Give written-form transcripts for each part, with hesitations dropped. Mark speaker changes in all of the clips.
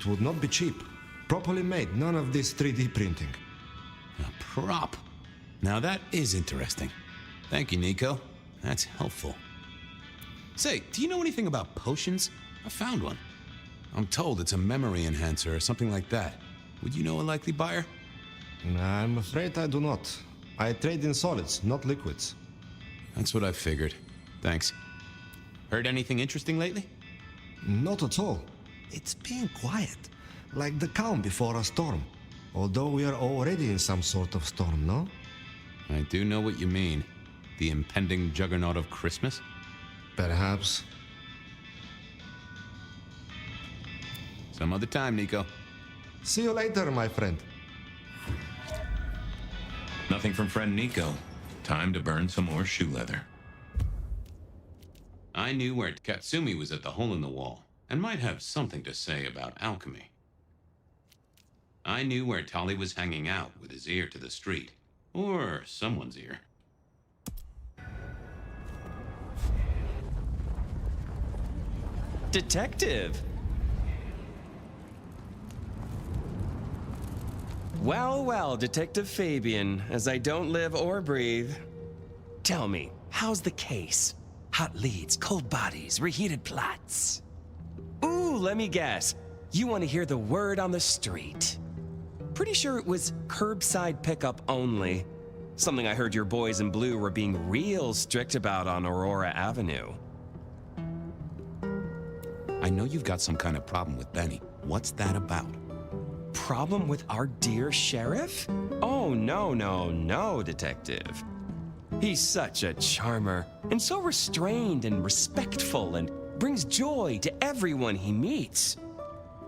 Speaker 1: It would not be cheap. Properly made, none of this 3D printing.
Speaker 2: A prop. Now that is interesting. Thank you, Nico. That's helpful. Say, do you know anything about potions? I found one. I'm told it's a memory enhancer or something like that. Would you know a likely buyer?
Speaker 1: I'm afraid I do not. I trade in solids, not liquids.
Speaker 2: That's what I figured. Thanks. Heard anything interesting lately?
Speaker 1: Not at all. It's been quiet, like the calm before a storm. Although we are already in some sort of storm, no?
Speaker 2: I do know what you mean. The impending juggernaut of Christmas?
Speaker 1: Perhaps.
Speaker 2: Some other time, Nico.
Speaker 1: See you later, my friend.
Speaker 3: Nothing from friend Nico. Time to burn some more shoe leather.
Speaker 2: I knew where Katsumi was at the hole in the wall, and might have something to say about alchemy. I knew where Tolly was hanging out with his ear to the street. Or someone's ear.
Speaker 4: Detective! Well, well, Detective Fabian, as I don't live or breathe. Tell me, how's the case? Hot leads, cold bodies, reheated plots. Ooh, let me guess. You want to hear the word on the street. Pretty sure it was curbside pickup only. Something I heard your boys in blue were being real strict about on Aurora Avenue.
Speaker 2: I know you've got some kind of problem with Benny. What's that about?
Speaker 4: Problem with our dear sheriff? Oh, no, Detective. He's such a charmer, and so restrained and respectful, and brings joy to everyone he meets.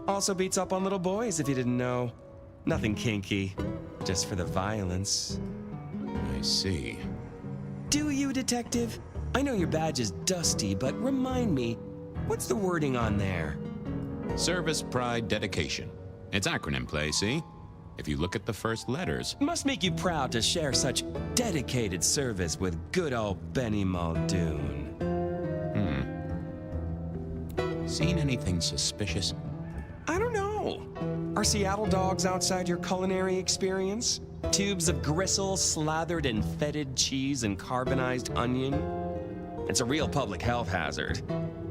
Speaker 4: Also beats up on little boys, if you didn't know. Nothing kinky, just for the violence.
Speaker 2: I see.
Speaker 4: Do you, Detective? I know your badge is dusty, but remind me, what's the wording on there?
Speaker 2: Service, pride, dedication. It's acronym play, see? If you look at the first letters.
Speaker 4: Must make you proud to share such dedicated service with good old Benny Muldoon.
Speaker 2: Seen anything suspicious?
Speaker 4: I don't know. Are Seattle dogs outside your culinary experience? Tubes of gristle slathered in fetid cheese and carbonized onion? It's a real public health hazard.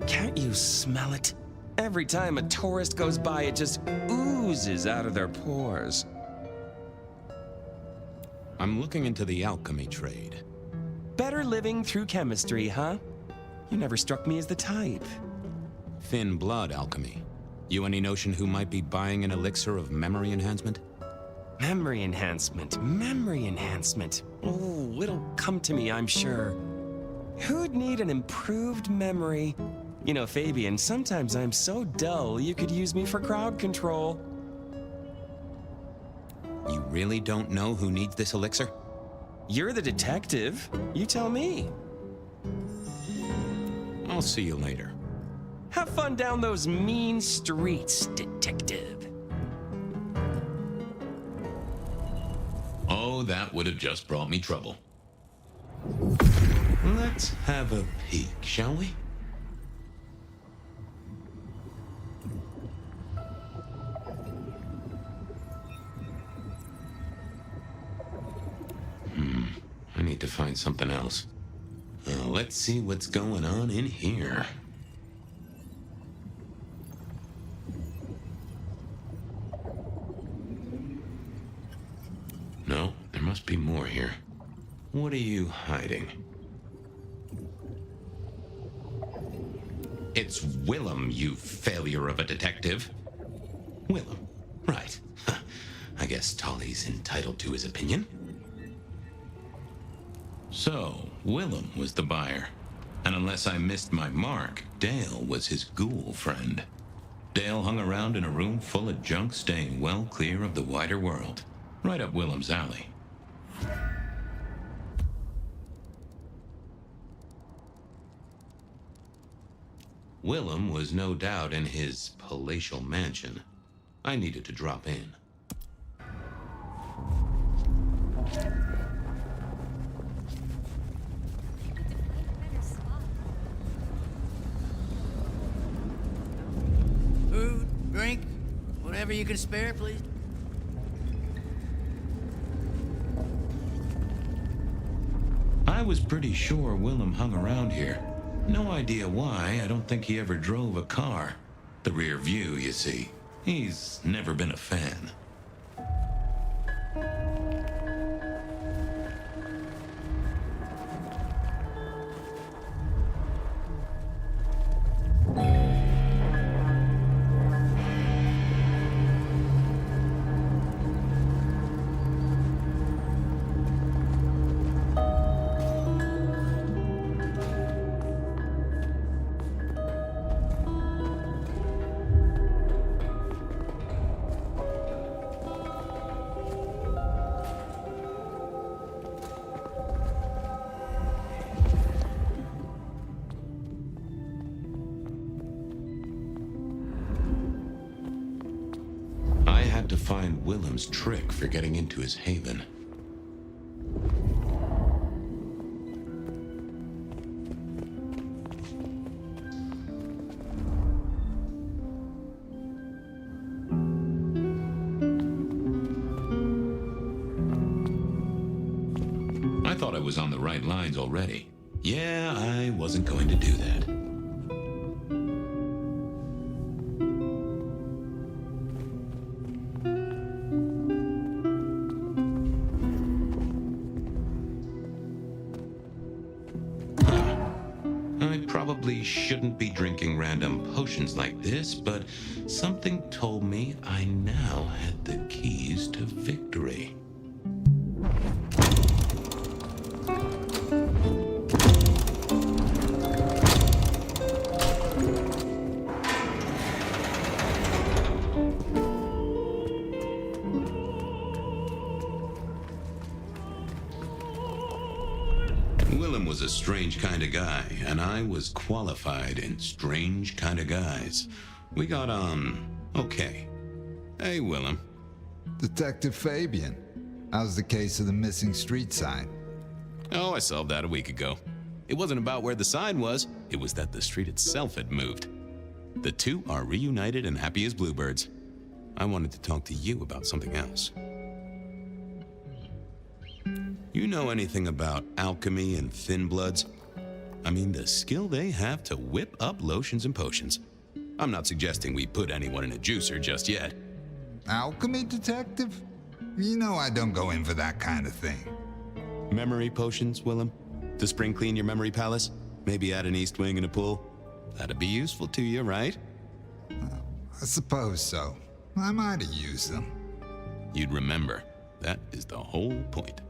Speaker 4: Can't you smell it? Every time a tourist goes by, it just oozes out of their pores.
Speaker 2: I'm looking into the alchemy trade.
Speaker 4: Better living through chemistry, huh? You never struck me as the type.
Speaker 2: Thin blood alchemy. You any notion who might be buying an elixir of memory enhancement?
Speaker 4: Memory enhancement. Oh, it'll come to me, I'm sure. Who'd need an improved memory? You know, Fabian, sometimes I'm so dull you could use me for crowd control.
Speaker 2: You really don't know who needs this elixir?
Speaker 4: You're the detective. You tell me.
Speaker 2: I'll see you later.
Speaker 4: Have fun down those mean streets, Detective.
Speaker 3: Oh, that would have just brought me trouble. Let's have a peek, shall we? I need to find something else. Let's see what's going on in here. No, there must be more here. What are you hiding? It's Willem, you failure of a detective. Willem, right. I guess Tolly's entitled to his opinion. So, Willem was the buyer. And unless I missed my mark, Dale was his ghoul friend. Dale hung around in a room full of junk, staying well clear of the wider world. Right up Willem's alley. Willem was no doubt in his palatial mansion. I needed to drop in.
Speaker 5: Food, drink, Whatever you can spare, please.
Speaker 3: I was pretty sure Willem hung around here. No idea why. I don't think he ever drove a car. The rear view, you see. He's never been a fan. To find Willem's trick for getting into his haven. I thought I was on the right lines already. Yeah, I wasn't going to do that. Probably shouldn't be drinking random potions like this, but something told me I now had the keys to victory. Willem was a strange kind of guy, and I was qualified in strange kind of guys. We got on okay. Hey, Willem.
Speaker 6: Detective Fabian, how's the case of the missing street sign?
Speaker 2: Oh, I solved that a week ago. It wasn't about where the sign was, it was that the street itself had moved. The two are reunited and happy as bluebirds. I wanted to talk to you about something else. You know anything about alchemy and thin bloods? I mean, the skill they have to whip up lotions and potions. I'm not suggesting we put anyone in a juicer just yet.
Speaker 6: Alchemy detective? You know I don't go in for that kind of thing.
Speaker 2: Memory potions, Willem? To spring clean your memory palace? Maybe add an east wing and a pool? That'd be useful to you, right?
Speaker 6: I suppose so. I might have used them.
Speaker 2: You'd remember. That is the whole point.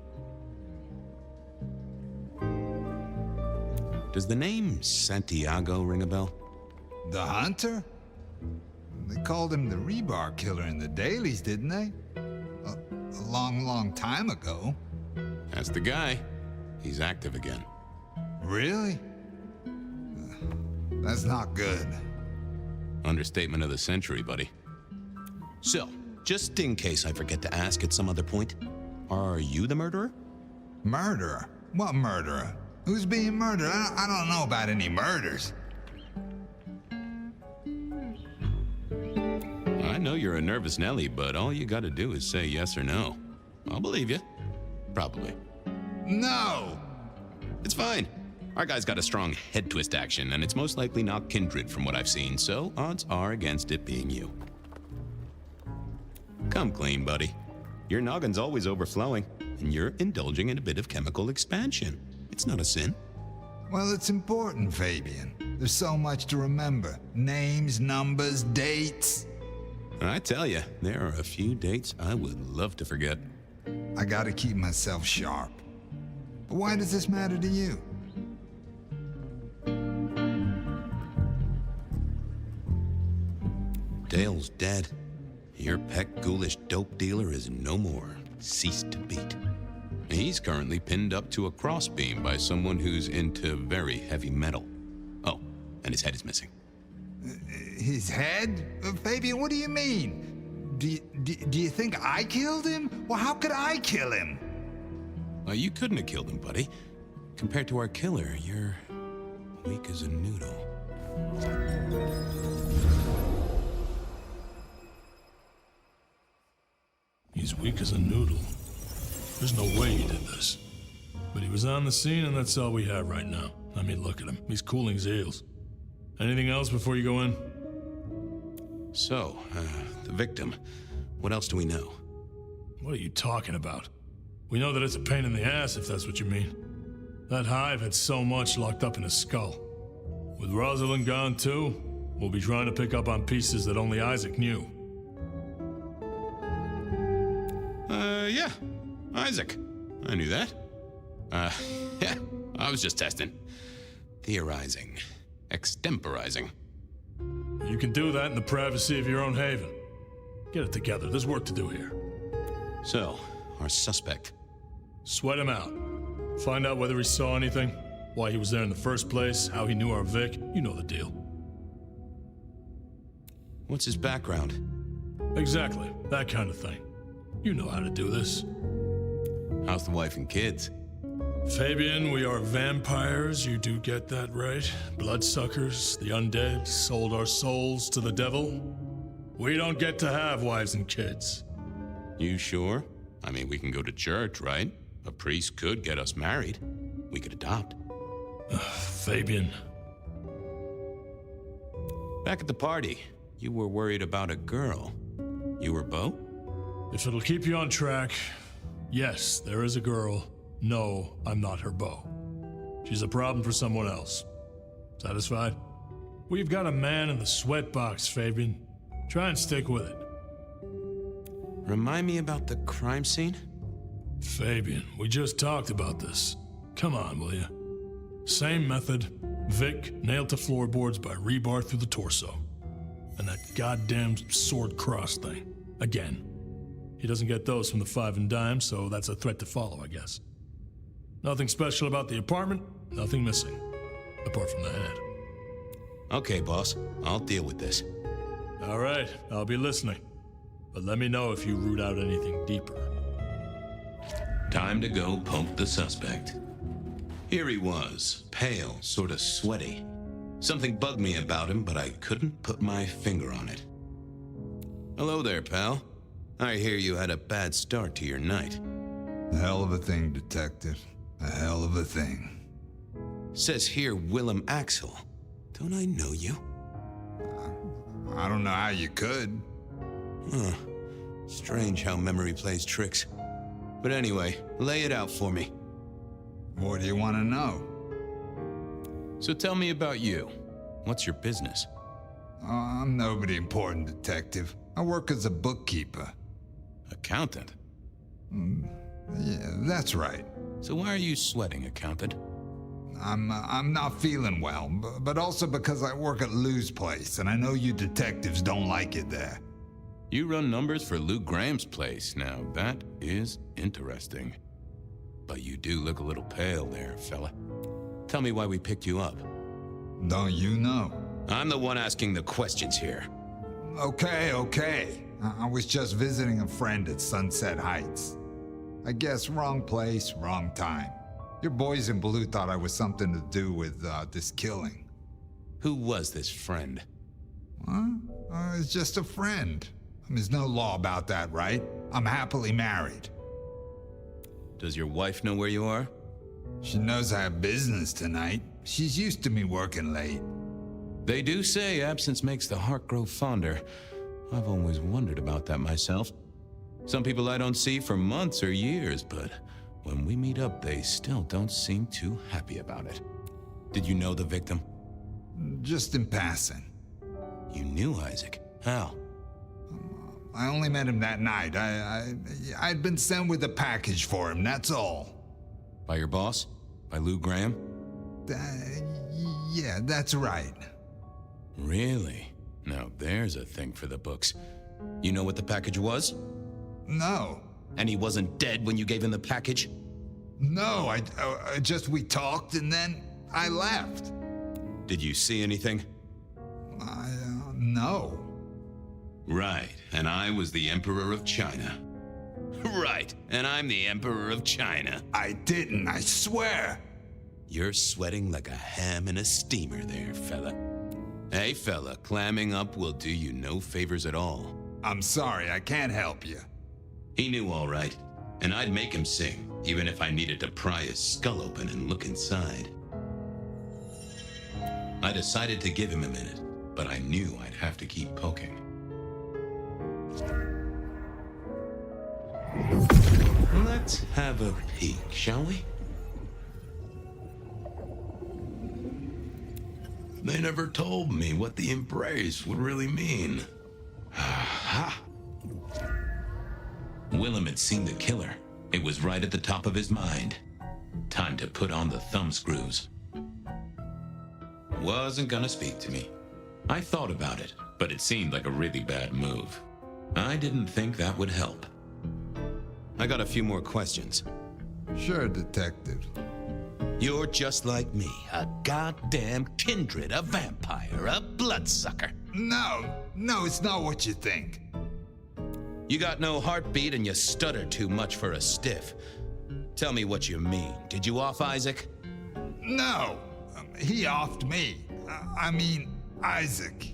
Speaker 2: Does the name Santiago ring a bell?
Speaker 6: The hunter? They called him the rebar killer in the dailies, didn't they? A long, long time ago.
Speaker 2: That's the guy. He's active again.
Speaker 6: Really? That's not good.
Speaker 2: Understatement of the century, buddy. So, just in case I forget to ask at some other point, are you the murderer?
Speaker 6: Murderer? What murderer? Who's being murdered? I don't know about any murders.
Speaker 2: I know you're a nervous Nelly, but all you gotta do is say yes or no. I'll believe you. Probably.
Speaker 6: No!
Speaker 2: It's fine. Our guy's got a strong head twist action, and it's most likely not kindred from what I've seen, so odds are against it being you. Come clean, buddy. Your noggin's always overflowing, and you're indulging in a bit of chemical expansion. It's not a sin.
Speaker 6: Well, it's important, Fabian. There's so much to remember. Names, numbers, dates.
Speaker 2: I tell you, there are a few dates I would love to forget.
Speaker 6: I gotta keep myself sharp. But why does this matter to you?
Speaker 2: Dale's dead. Your pet ghoulish dope dealer is no more. Ceased to beat. He's currently pinned up to a crossbeam by someone who's into very heavy metal. Oh, and his head is missing.
Speaker 6: His head? Fabian, what do you mean? Do you think I killed him? Well, how could I kill him?
Speaker 2: Well, you couldn't have killed him, buddy. Compared to our killer, you're weak as a noodle.
Speaker 5: weak as a noodle. There's no way he did this. But he was on the scene, and that's all we have right now. I mean, look at him. He's cooling his heels. Anything else before you go in?
Speaker 2: So, the victim. What else do we know?
Speaker 5: What are you talking about? We know that it's a pain in the ass, if that's what you mean. That hive had so much locked up in his skull. With Rosalind gone too, we'll be trying to pick up on pieces that only Isaac knew.
Speaker 2: Yeah. Isaac. I knew that. Yeah. I was just testing. Theorizing. Extemporizing.
Speaker 5: You can do that in the privacy of your own haven. Get it together. There's work to do here.
Speaker 2: So, our suspect.
Speaker 5: Sweat him out. Find out whether he saw anything, why he was there in the first place, how he knew our Vic. You know the deal.
Speaker 2: What's his background?
Speaker 5: Exactly. That kind of thing. You know how to do this.
Speaker 2: How's the wife and kids?
Speaker 5: Fabian, we are vampires. You do get that right. Bloodsuckers, the undead, sold our souls to the devil. We don't get to have wives and kids.
Speaker 2: You sure? I mean, we can go to church, right? A priest could get us married. We could adopt.
Speaker 5: Fabian.
Speaker 2: Back at the party, you were worried about a girl. You were Beau?
Speaker 5: If it'll keep you on track, yes, there is a girl. No, I'm not her beau. She's a problem for someone else. Satisfied? We've got a man in the sweatbox, Fabian. Try and stick with it.
Speaker 2: Remind me about the crime scene?
Speaker 5: Fabian, we just talked about this. Come on, will you? Same method. Vic nailed to floorboards by rebar through the torso. And that goddamn sword cross thing. Again. He doesn't get those from the five and dime, so that's a threat to follow, I guess. Nothing special about the apartment, nothing missing. Apart from the head.
Speaker 2: Okay, boss. I'll deal with this.
Speaker 5: All right, I'll be listening. But let me know if you root out anything deeper.
Speaker 3: Time to go poke the suspect. Here he was, pale, sort of sweaty. Something bugged me about him, but I couldn't put my finger on it. Hello there, pal. I hear you had a bad start to your night.
Speaker 6: A hell of a thing, Detective. A hell of a thing.
Speaker 3: Says here Willem Axel. Don't I know you?
Speaker 6: I don't know how you could.
Speaker 3: Huh. Strange how memory plays tricks. But anyway, lay it out for me.
Speaker 6: What do you want to know?
Speaker 3: So tell me about you. What's your business?
Speaker 6: I'm nobody important, Detective. I work as a bookkeeper.
Speaker 3: Accountant?
Speaker 6: Yeah, that's right.
Speaker 3: So why are you sweating, accountant?
Speaker 6: I'm not feeling well, but also because I work at Lou's place, and I know you detectives don't like it there.
Speaker 3: You run numbers for Lou Graham's place. Now, that is interesting. But you do look a little pale there, fella. Tell me why we picked you up.
Speaker 6: Don't you know?
Speaker 3: I'm the one asking the questions here.
Speaker 6: Okay. I was just visiting a friend at Sunset Heights. I guess wrong place, wrong time. Your boys in blue thought I was something to do with this killing.
Speaker 3: Who was this friend?
Speaker 6: It's just a friend. There's no law about that, right? I'm happily married.
Speaker 3: Does your wife know where you are?
Speaker 6: She knows I have business tonight. She's used to me working late.
Speaker 3: They do say absence makes the heart grow fonder. I've always wondered about that myself. Some people I don't see for months or years, but when we meet up, they still don't seem too happy about it. Did you know the victim?
Speaker 6: Just in passing.
Speaker 3: You knew Isaac. How?
Speaker 6: I only met him that night. I'd been sent with a package for him, that's all.
Speaker 3: By your boss? By Lou Graham?
Speaker 6: Yeah, that's right.
Speaker 3: Really? Now there's a thing for the books. You know what the package was?
Speaker 6: No.
Speaker 3: And he wasn't dead when you gave him the package?
Speaker 6: No, we talked and then I left.
Speaker 3: Did you see anything?
Speaker 6: No.
Speaker 3: Right, and I was the Emperor of China. Right, and I'm the Emperor of China.
Speaker 6: I didn't, I swear.
Speaker 3: You're sweating like a ham in a steamer there, fella. Hey, fella, clamming up will do you no favors at all.
Speaker 6: I'm sorry, I can't help you.
Speaker 3: He knew all right, and I'd make him sing, even if I needed to pry his skull open and look inside. I decided to give him a minute, but I knew I'd have to keep poking. Let's have a peek, shall we? They never told me what the embrace would really mean. Aha! Willem had seen the killer. It was right at the top of his mind. Time to put on the thumbscrews. Wasn't gonna speak to me. I thought about it, but it seemed like a really bad move. I didn't think that would help. I got a few more questions.
Speaker 6: Sure, detective.
Speaker 3: You're just like me, a goddamn kindred, a vampire, a bloodsucker.
Speaker 6: No, it's not what you think.
Speaker 3: You got no heartbeat and you stutter too much for a stiff. Tell me what you mean. Did you off Isaac?
Speaker 6: No, he offed me. I mean, Isaac.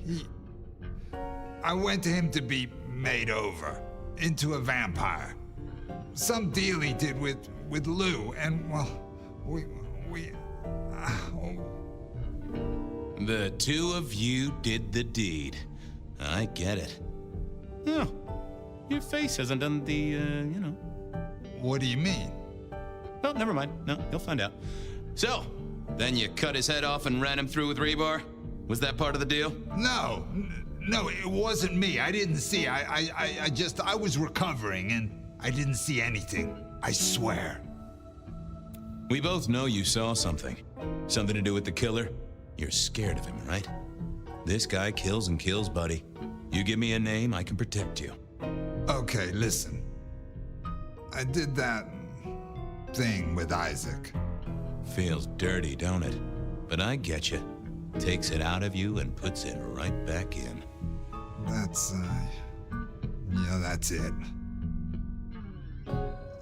Speaker 6: I went to him to be made over into a vampire. Some deal he did with Lou, and well, we.
Speaker 3: The two of you did the deed. I get it. Oh, your face hasn't done the,
Speaker 6: What do you mean?
Speaker 3: Well, never mind. No, you'll find out. So, then you cut his head off and ran him through with rebar? Was that part of the deal?
Speaker 6: No, it wasn't me. I didn't see. I was recovering and I didn't see anything. I swear.
Speaker 3: We both know you saw something. Something to do with the killer? You're scared of him, right? This guy kills and kills, buddy. You give me a name, I can protect you.
Speaker 6: Okay, listen. I did that thing with Isaac.
Speaker 3: Feels dirty, don't it? But I get you. Takes it out of you and puts it right back in.
Speaker 6: That's it.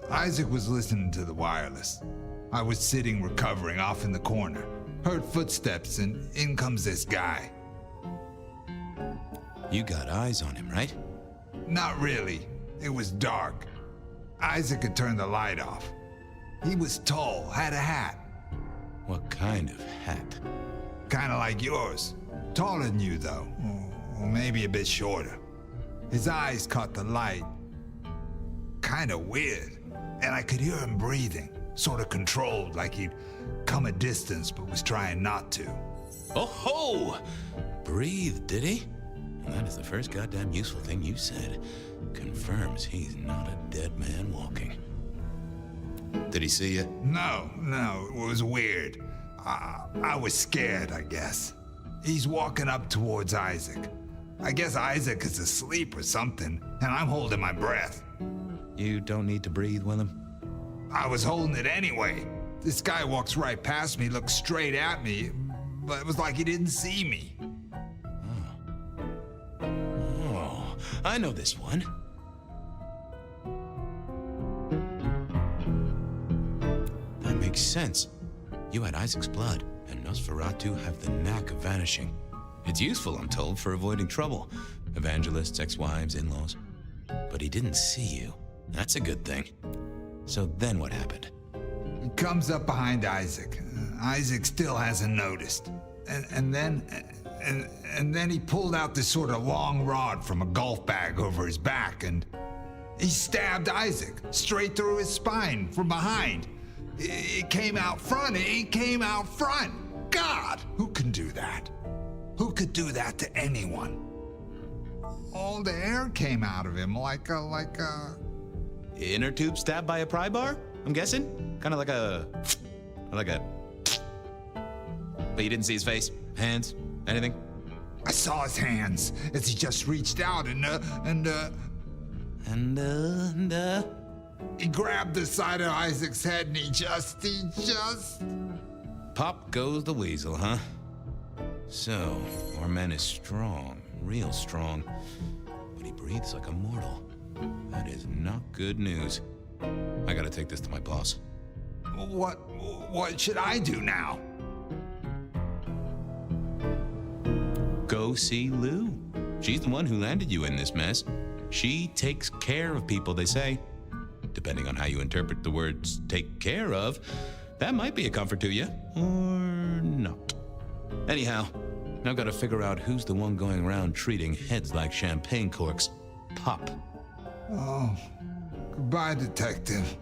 Speaker 6: Isaac was listening to the wireless. I was sitting recovering off in the corner. Heard footsteps and in comes this guy.
Speaker 3: You got eyes on him, right?
Speaker 6: Not really. It was dark. Isaac had turned the light off. He was tall, had a hat.
Speaker 3: What kind of hat?
Speaker 6: Kinda like yours. Taller than you, though. Or maybe a bit shorter. His eyes caught the light. Kinda weird. And I could hear him breathing. Sort of controlled, like he'd come a distance but was trying not to.
Speaker 3: Oh ho! Breathe, did he? And that is the first goddamn useful thing you said. Confirms he's not a dead man walking. Did he see you?
Speaker 6: No, it was weird. I was scared, I guess. He's walking up towards Isaac. I guess Isaac is asleep or something, and I'm holding my breath.
Speaker 3: You don't need to breathe, Willem.
Speaker 6: I was holding it anyway. This guy walks right past me, looks straight at me, but it was like he didn't see me.
Speaker 3: Oh, I know this one. That makes sense. You had Isaac's blood, and Nosferatu have the knack of vanishing. It's useful, I'm told, for avoiding trouble. Evangelists, ex-wives, in-laws. But he didn't see you. That's a good thing. So then what happened?
Speaker 6: He comes up behind Isaac. Isaac still hasn't noticed. And then he pulled out this sort of long rod from a golf bag over his back, and he stabbed Isaac straight through his spine from behind. It came out front. It came out front. God, who can do that? Who could do that to anyone? All the air came out of him like a...
Speaker 3: Inner tube stabbed by a pry bar, I'm guessing? Kind of like a... But you didn't see his face? Hands? Anything?
Speaker 6: I saw his hands as he just reached out and he grabbed the side of Isaac's head and he just...
Speaker 3: Pop goes the weasel, huh? So, our man is strong, real strong, but he breathes like a mortal. That is not good news. I gotta take this to my boss.
Speaker 6: What should I do now?
Speaker 3: Go see Lou. She's the one who landed you in this mess.
Speaker 2: She takes care of people, they say. Depending on how you interpret the words take care of, that might be a comfort to you, or not. Anyhow, now gotta figure out who's the one going around treating heads like champagne corks. Pop.
Speaker 6: Oh, goodbye, Detective.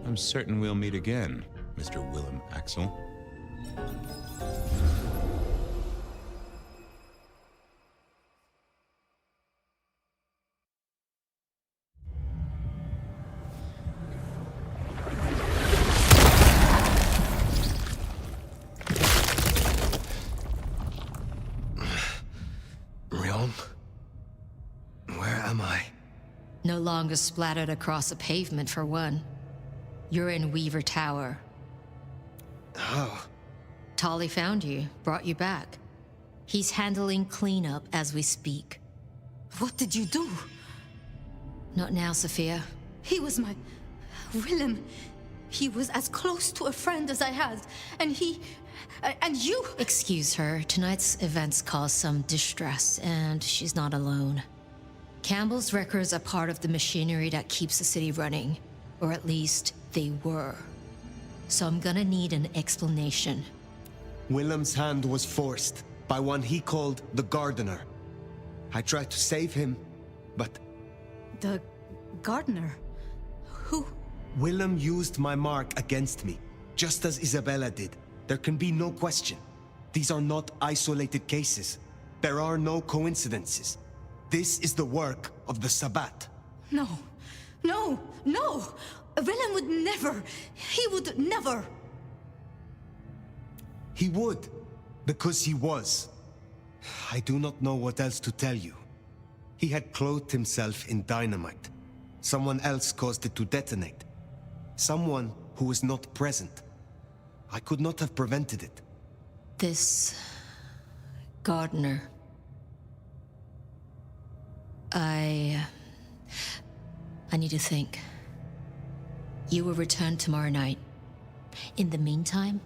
Speaker 2: I'm certain we'll meet again, Mr. Willem Axel.
Speaker 4: Rion? Where am I?
Speaker 7: No longer splattered across a pavement, for one. You're in Weaver Tower.
Speaker 4: Oh.
Speaker 7: Tolly found you, brought you back. He's handling cleanup as we speak.
Speaker 8: What did you do?
Speaker 7: Not now, Sophia.
Speaker 8: He was my... Willem. He was as close to a friend as I had. And he... and you...
Speaker 7: Excuse her. Tonight's events caused some distress, and she's not alone. Campbell's records are part of the machinery that keeps the city running. Or at least, they were. So I'm gonna need an explanation.
Speaker 9: Willem's hand was forced by one he called the Gardener. I tried to save him, but...
Speaker 8: The gardener? Who?
Speaker 9: Willem used my mark against me, just as Isabella did. There can be no question. These are not isolated cases. There are no coincidences. This is the work of the Sabbat.
Speaker 8: No. No. No! Willem would never... He would never...
Speaker 9: He would, because he was. I do not know what else to tell you. He had clothed himself in dynamite. Someone else caused it to detonate. Someone who was not present. I could not have prevented it.
Speaker 7: This... Gardener... I need to think. You will return tomorrow night. In the meantime,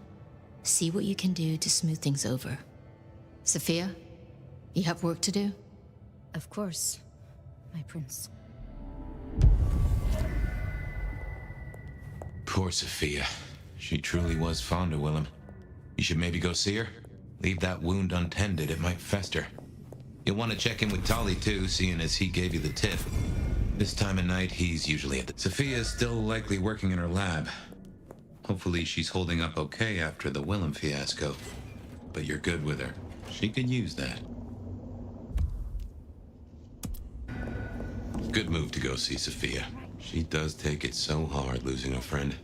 Speaker 7: see what you can do to smooth things over. Sophia, you have work to do?
Speaker 8: Of course, my prince.
Speaker 3: Poor Sophia. She truly was fond of Willem. You should maybe go see her. Leave that wound untended, it might fester. You'll want to check in with Tolly too, seeing as he gave you the tip. This time of night, he's usually at the... Sophia's still likely working in her lab. Hopefully she's holding up okay after the Willem fiasco. But you're good with her. She could use that. Good move to go see Sophia. She does take it so hard losing a friend.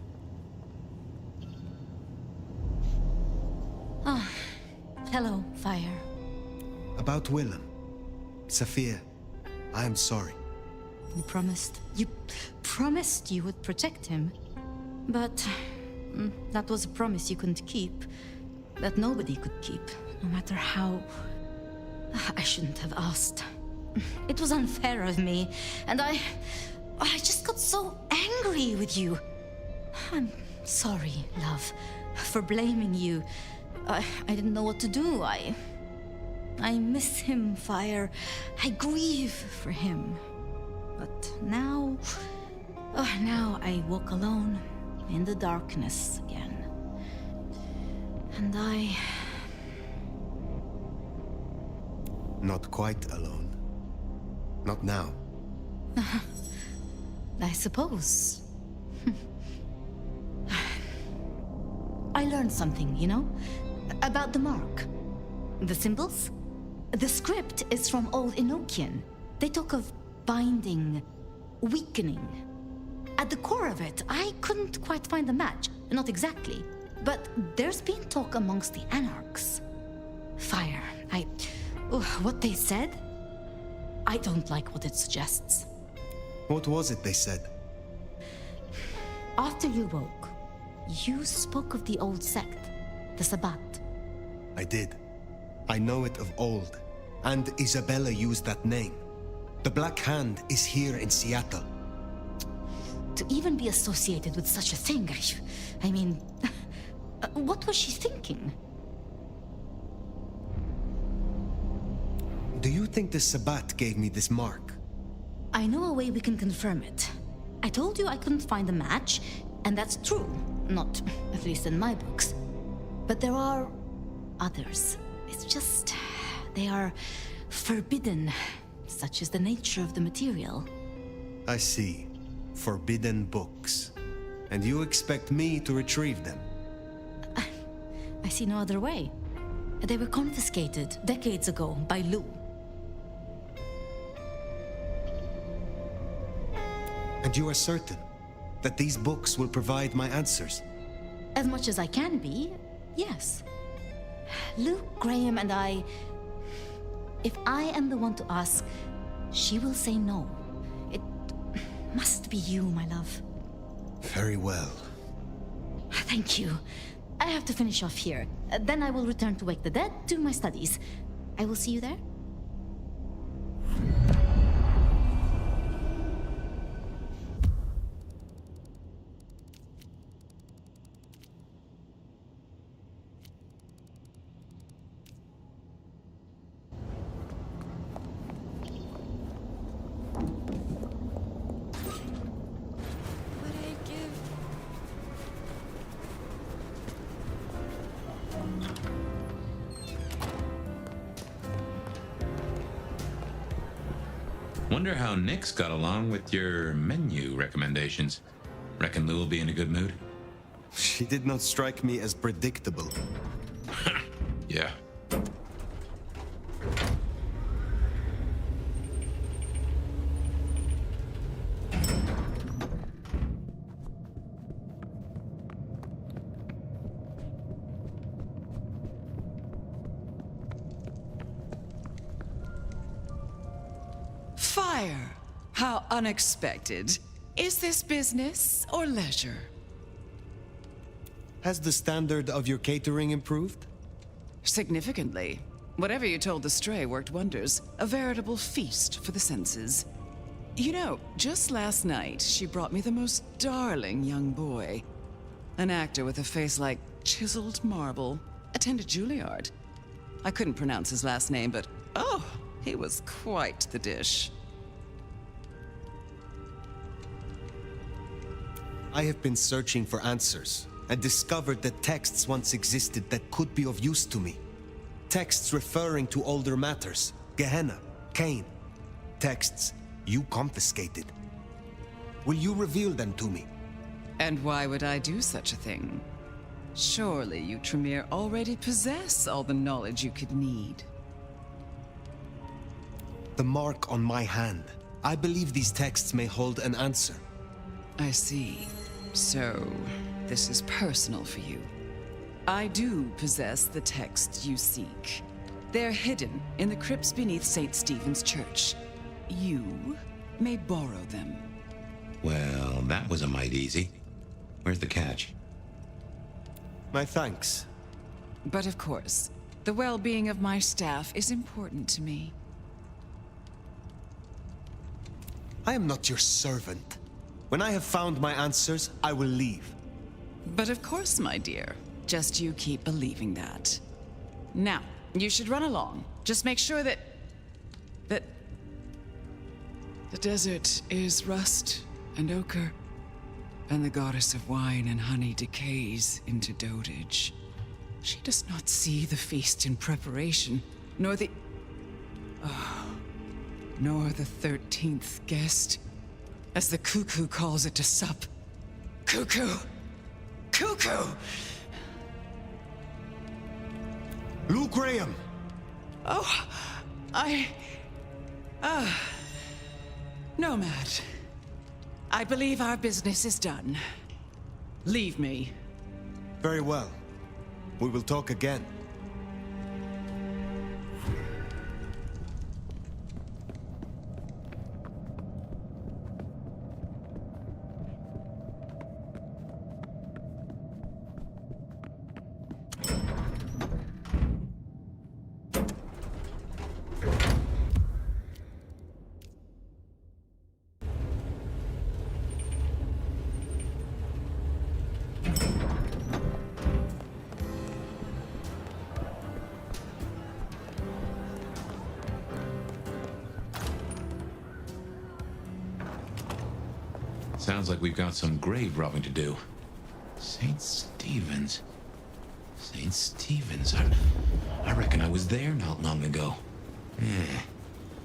Speaker 8: Ah, hello, Fire.
Speaker 9: About Willem. Sophia, I am sorry.
Speaker 8: You promised you would protect him. But that was a promise you couldn't keep. That nobody could keep, no matter how... I shouldn't have asked. It was unfair of me, and I just got so angry with you. I'm sorry, love, for blaming you. I didn't know what to do. I miss him, Fire. I grieve for him. But now I walk alone in the darkness again. And I...
Speaker 9: Not quite alone. Not now.
Speaker 8: I suppose. I learned something, you know? About the mark. The symbols? The script is from Old Enochian. They talk of binding, weakening. At the core of it, I couldn't quite find the match. Not exactly. But there's been talk amongst the Anarchs. Fire. What they said? I don't like what it suggests.
Speaker 9: What was it they said?
Speaker 8: After you woke, you spoke of the old sect, the Sabbat.
Speaker 9: I did. I know it of old. And Isabella used that name. The Black Hand is here in Seattle.
Speaker 8: To even be associated with such a thing, I mean... what was she thinking?
Speaker 9: Do you think the Sabbat gave me this mark?
Speaker 8: I know a way we can confirm it. I told you I couldn't find a match, and that's true. Not, at least in my books. But there are others. It's just, they are forbidden. Such is the nature of the material.
Speaker 9: I see. Forbidden books. And you expect me to retrieve them?
Speaker 8: I see no other way. They were confiscated decades ago by Lu.
Speaker 9: And you are certain that these books will provide my answers?
Speaker 8: As much as I can be, yes. Luke, Graham, and I... If I am the one to ask, she will say no. It must be you, my love.
Speaker 9: Very well.
Speaker 8: Thank you. I have to finish off here. Then I will return to Wake the Dead to my studies. I will see you there.
Speaker 3: Wonder how Nix got along with your menu recommendations. Reckon Lou will be in a good mood?
Speaker 9: She did not strike me as predictable.
Speaker 3: Yeah.
Speaker 10: Fire! How unexpected. Is this business or leisure?
Speaker 9: Has the standard of your catering improved?
Speaker 10: Significantly. Whatever you told the stray worked wonders. A veritable feast for the senses. You know, just last night, she brought me the most darling young boy. An actor with a face like chiseled marble. Attended Juilliard. I couldn't pronounce his last name, but oh, he was quite the dish.
Speaker 9: I have been searching for answers and discovered that texts once existed that could be of use to me. Texts referring to older matters. Gehenna, Cain. Texts you confiscated. Will you reveal them to me?
Speaker 10: And why would I do such a thing? Surely you, Tremere, already possess all the knowledge you could need.
Speaker 9: The mark on my hand. I believe these texts may hold an answer.
Speaker 10: I see. So, this is personal for you. I do possess the texts you seek. They're hidden in the crypts beneath St. Stephen's Church. You may borrow them.
Speaker 3: Well, that was a mite easy. Where's the catch?
Speaker 9: My thanks.
Speaker 10: But of course, the well-being of my staff is important to me.
Speaker 9: I am not your servant. When I have found my answers, I will leave.
Speaker 10: But of course, my dear. Just you keep believing that. Now, you should run along. Just make sure that the desert is rust and ochre, and the goddess of wine and honey decays into dotage. She does not see the feast in preparation, nor the 13th guest, as the cuckoo calls it to sup. Cuckoo! Cuckoo!
Speaker 9: Lou Graham!
Speaker 10: Oh, Nomad. I believe our business is done. Leave me.
Speaker 9: Very well. We will talk again.
Speaker 3: Sounds like we've got some grave robbing to do. St. Stephen's. St. Stephen's. I reckon I was there not long ago.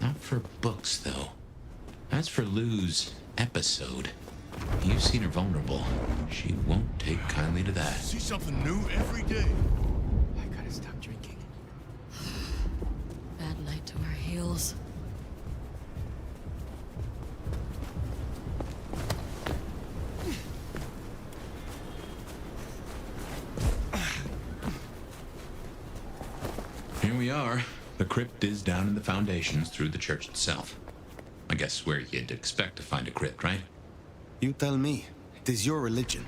Speaker 3: Not for books, though. As for Lou's episode, you've seen her vulnerable. She won't take kindly to that.
Speaker 11: See something new every day.
Speaker 4: I gotta stop drinking.
Speaker 7: Bad night to our heels.
Speaker 3: Here we are. The crypt is down in the foundations through the church itself. I guess where you'd expect to find a crypt, right?
Speaker 9: You tell me. It is your religion.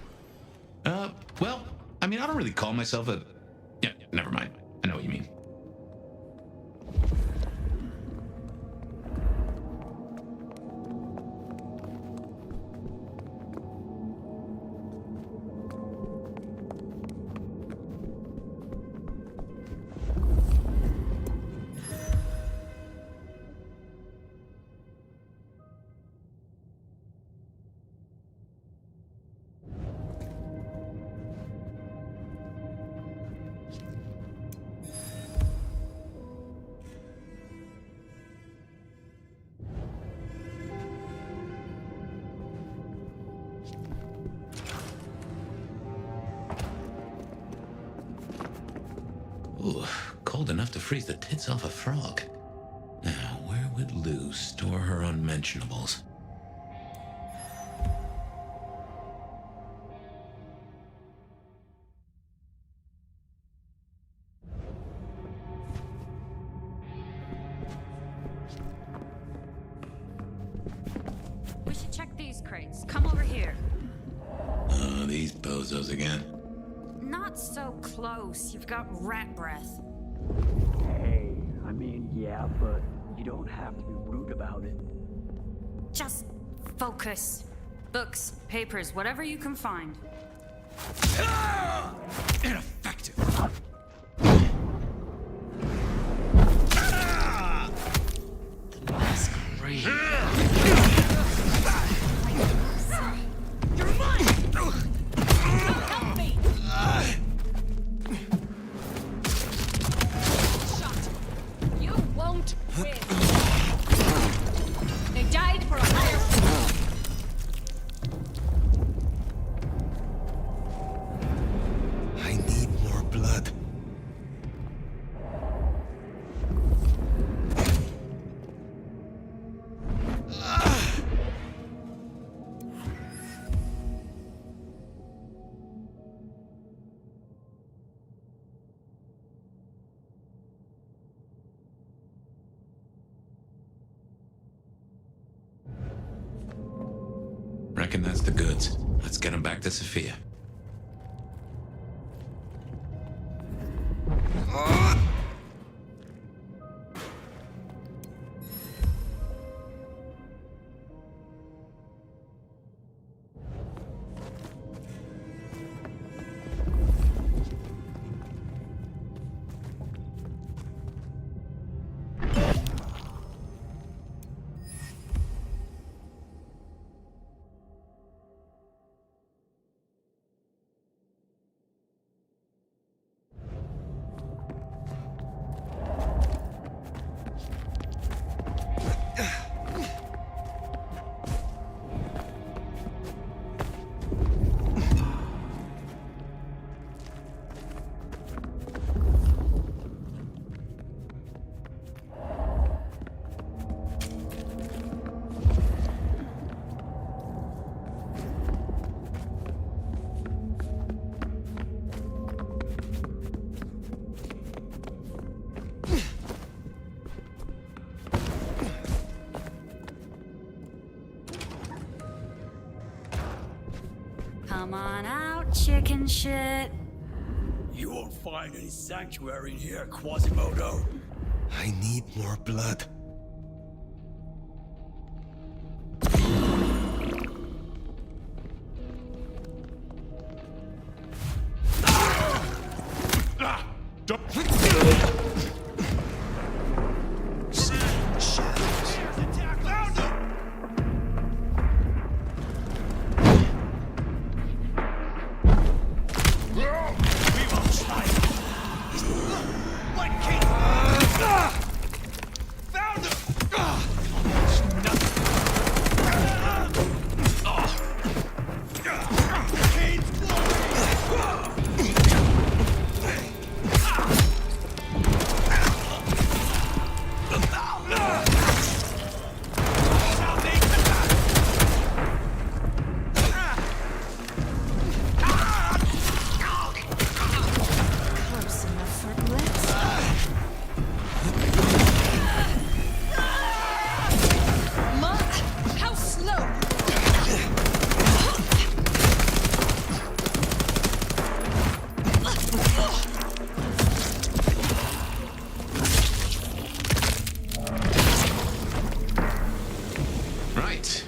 Speaker 3: Well, I mean, I don't really call myself a... Yeah, never mind. I know what you mean. Ooh, cold enough to freeze the tits off a frog. Now, where would Lou store her unmentionables?
Speaker 12: We should check these crates. Come over here.
Speaker 3: Oh, these bozos again.
Speaker 12: Not so close. You've got rat breath.
Speaker 13: Hey, I mean, yeah, but you don't have to be rude about it.
Speaker 12: Just focus. Books, papers, whatever you can find.
Speaker 11: Ineffective.
Speaker 7: The Masquerade.
Speaker 12: You're mine! Help me! Shot. You won't win. They died for a higher...
Speaker 9: I need more blood.
Speaker 3: Reckon that's the goods. Let's get them back to Sophia.
Speaker 12: Come on out, chicken shit.
Speaker 13: You won't find any sanctuary in here, Quasimodo.
Speaker 9: I need more blood.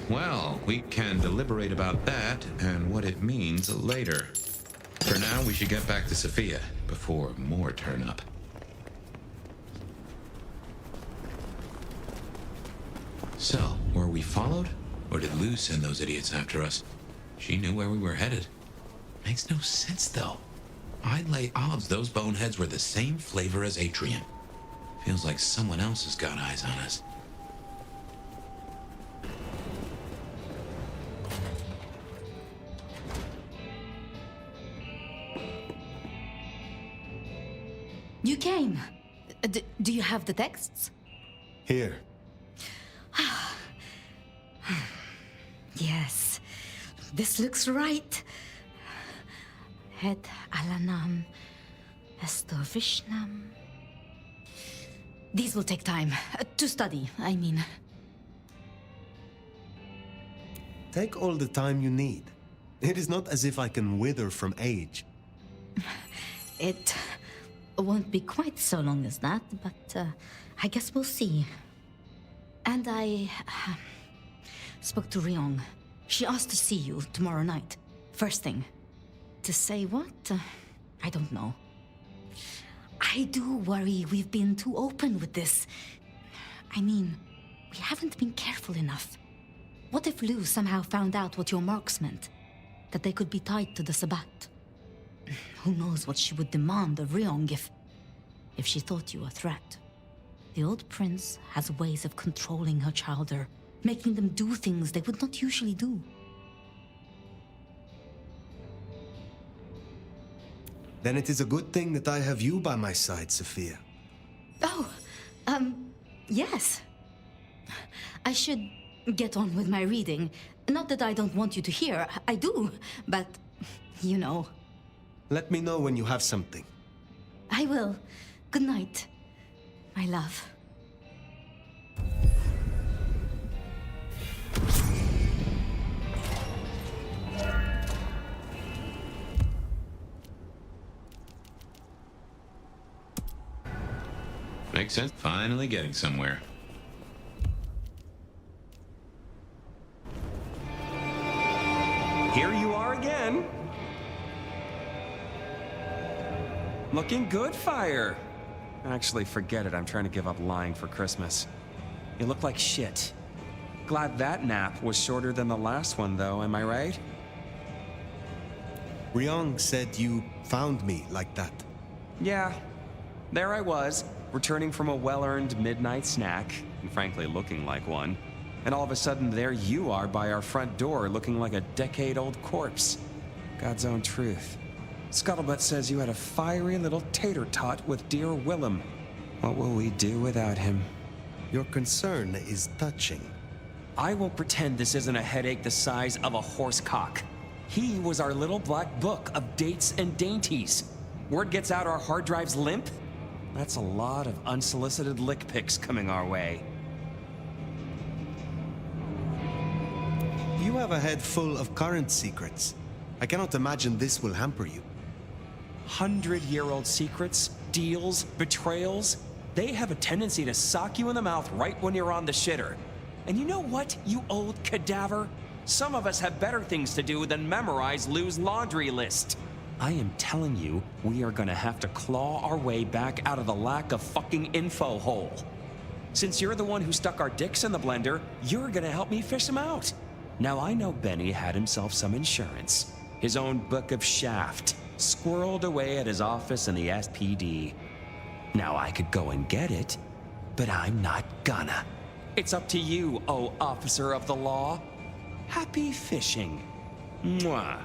Speaker 3: Well, we can deliberate about that and what it means later. For now, we should get back to Sophia before more turn up. So, were we followed? Or did Lou send those idiots after us? She knew where we were headed. Makes no sense, though. I'd lay odds those boneheads were the same flavor as Atrium. Feels like someone else has got eyes on us.
Speaker 8: You came. Do you have the texts?
Speaker 9: Here.
Speaker 8: Yes, this looks right. Het Alanam, Estovishnam. These will take time to study, I mean.
Speaker 9: Take all the time you need. It is not as if I can wither from age.
Speaker 8: It won't be quite so long as that, but I guess we'll see. And I spoke to Ryong. She asked to see you tomorrow night. First thing. To say what? I don't know. I do worry we've been too open with this. I mean, we haven't been careful enough. What if Lou somehow found out what your marks meant? That they could be tied to the Sabbat? Who knows what she would demand of Ryong if she thought you a threat. The old prince has ways of controlling her chowder, making them do things they would not usually do.
Speaker 9: Then it is a good thing that I have you by my side, Sophia.
Speaker 8: Oh, yes. I should get on with my reading. Not that I don't want you to hear, I do, but, you know.
Speaker 9: Let me know when you have something.
Speaker 8: I will. Good night, my love.
Speaker 3: Makes sense. Finally getting somewhere.
Speaker 4: Here you are again. Looking good, Fire. Actually, forget it. I'm trying to give up lying for Christmas. You look like shit. Glad that nap was shorter than the last one, though, am I right?
Speaker 9: Ryong said you found me like that.
Speaker 4: Yeah. There I was, returning from a well-earned midnight snack, and frankly looking like one. And all of a sudden, there you are by our front door, looking like a decade-old corpse. God's own truth. Scuttlebutt says you had a fiery little tater-tot with dear Willem. What will we do without him?
Speaker 9: Your concern is touching.
Speaker 4: I won't pretend this isn't a headache the size of a horse cock. He was our little black book of dates and dainties. Word gets out our hard drive's limp? That's a lot of unsolicited lick pics coming our way.
Speaker 9: You have a head full of current secrets. I cannot imagine this will hamper you.
Speaker 4: 100-year-old secrets, deals, betrayals, they have a tendency to sock you in the mouth right when you're on the shitter. And you know what, you old cadaver? Some of us have better things to do than memorize Lou's laundry list. I am telling you, we are gonna have to claw our way back out of the lack of fucking info hole. Since you're the one who stuck our dicks in the blender, you're gonna help me fish them out. Now I know Benny had himself some insurance. His own book of Shaft, squirreled away at his office in the SPD. Now I could go and get it, but I'm not gonna. It's up to you, oh officer of the law. Happy fishing. Mwah.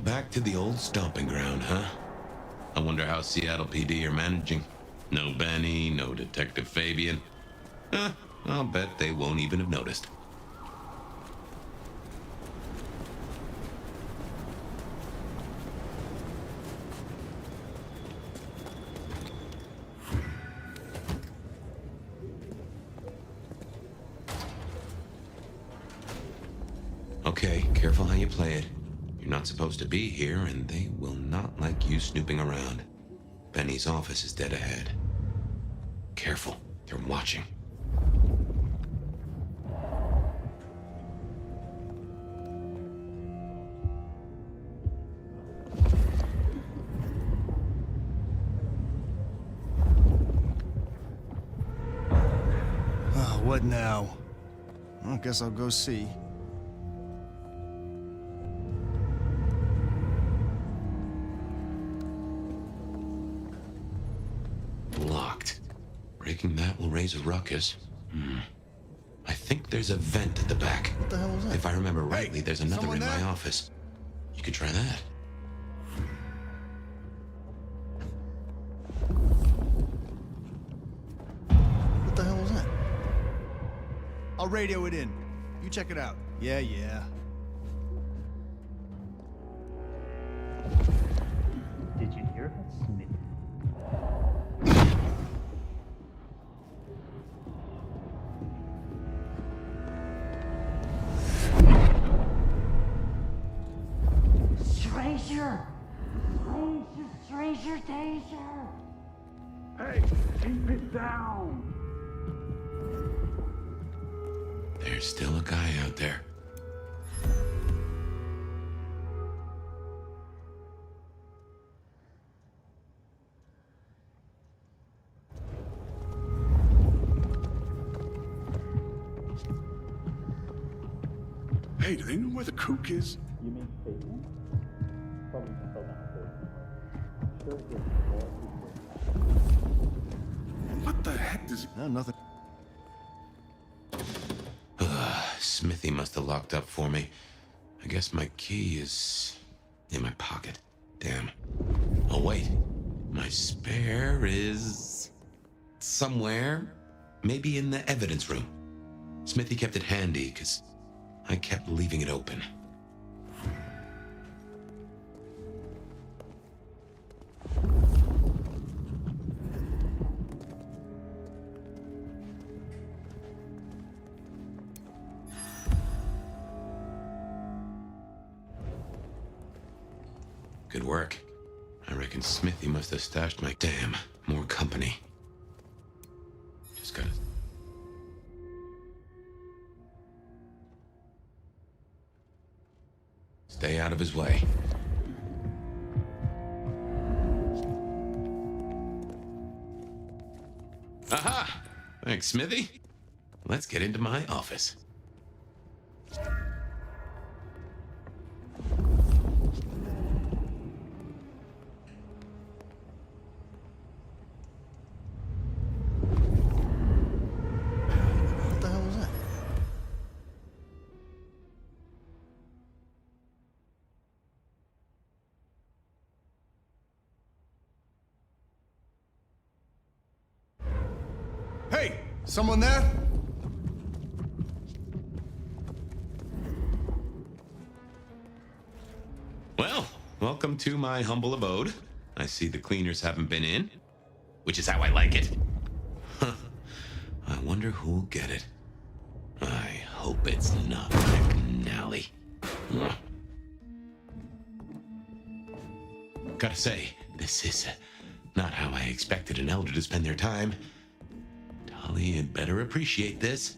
Speaker 3: Back to the old stomping ground, huh? I wonder how Seattle PD are managing. No Benny, no Detective Fabian. I'll bet they won't even have noticed. Okay, careful how you play it. You're not supposed to be here, and they will not like you snooping around. Benny's office is dead ahead. Careful, they're watching.
Speaker 11: What now? I guess I'll go see.
Speaker 3: Locked. Breaking that will raise a ruckus. I think there's a vent at the back.
Speaker 11: What the hell was that?
Speaker 3: If I remember rightly, there's another
Speaker 11: someone
Speaker 3: in my
Speaker 11: there?
Speaker 3: office. You could try that.
Speaker 11: What the hell was that? I'll radio it in. You check it out. Yeah.
Speaker 13: Did you hear that, Smithy? Stranger danger! Hey, keep it down!
Speaker 3: There's still a guy out there.
Speaker 11: Hey, do they know where the kook is?
Speaker 13: You mean Fabian? Probably not hold on for it. Sure,
Speaker 11: What the heck does... No, nothing.
Speaker 3: Smithy must have locked up for me. I guess my key is in my pocket. Damn. Oh, wait. My spare is somewhere. Maybe in the evidence room. Smithy kept it handy, because I kept leaving it open. Good work. I reckon Smithy must have stashed my... Damn, more company. Just gotta... stay out of his way. Aha! Thanks, Smithy. Let's get into my office.
Speaker 11: What the hell was that? Hey, someone there?
Speaker 3: Well, welcome to my humble abode. I see the cleaners haven't been in, which is how I like it. I wonder who'll get it. I hope it's not McNally. Gotta say, this is not how I expected an elder to spend their time. Dolly had better appreciate this.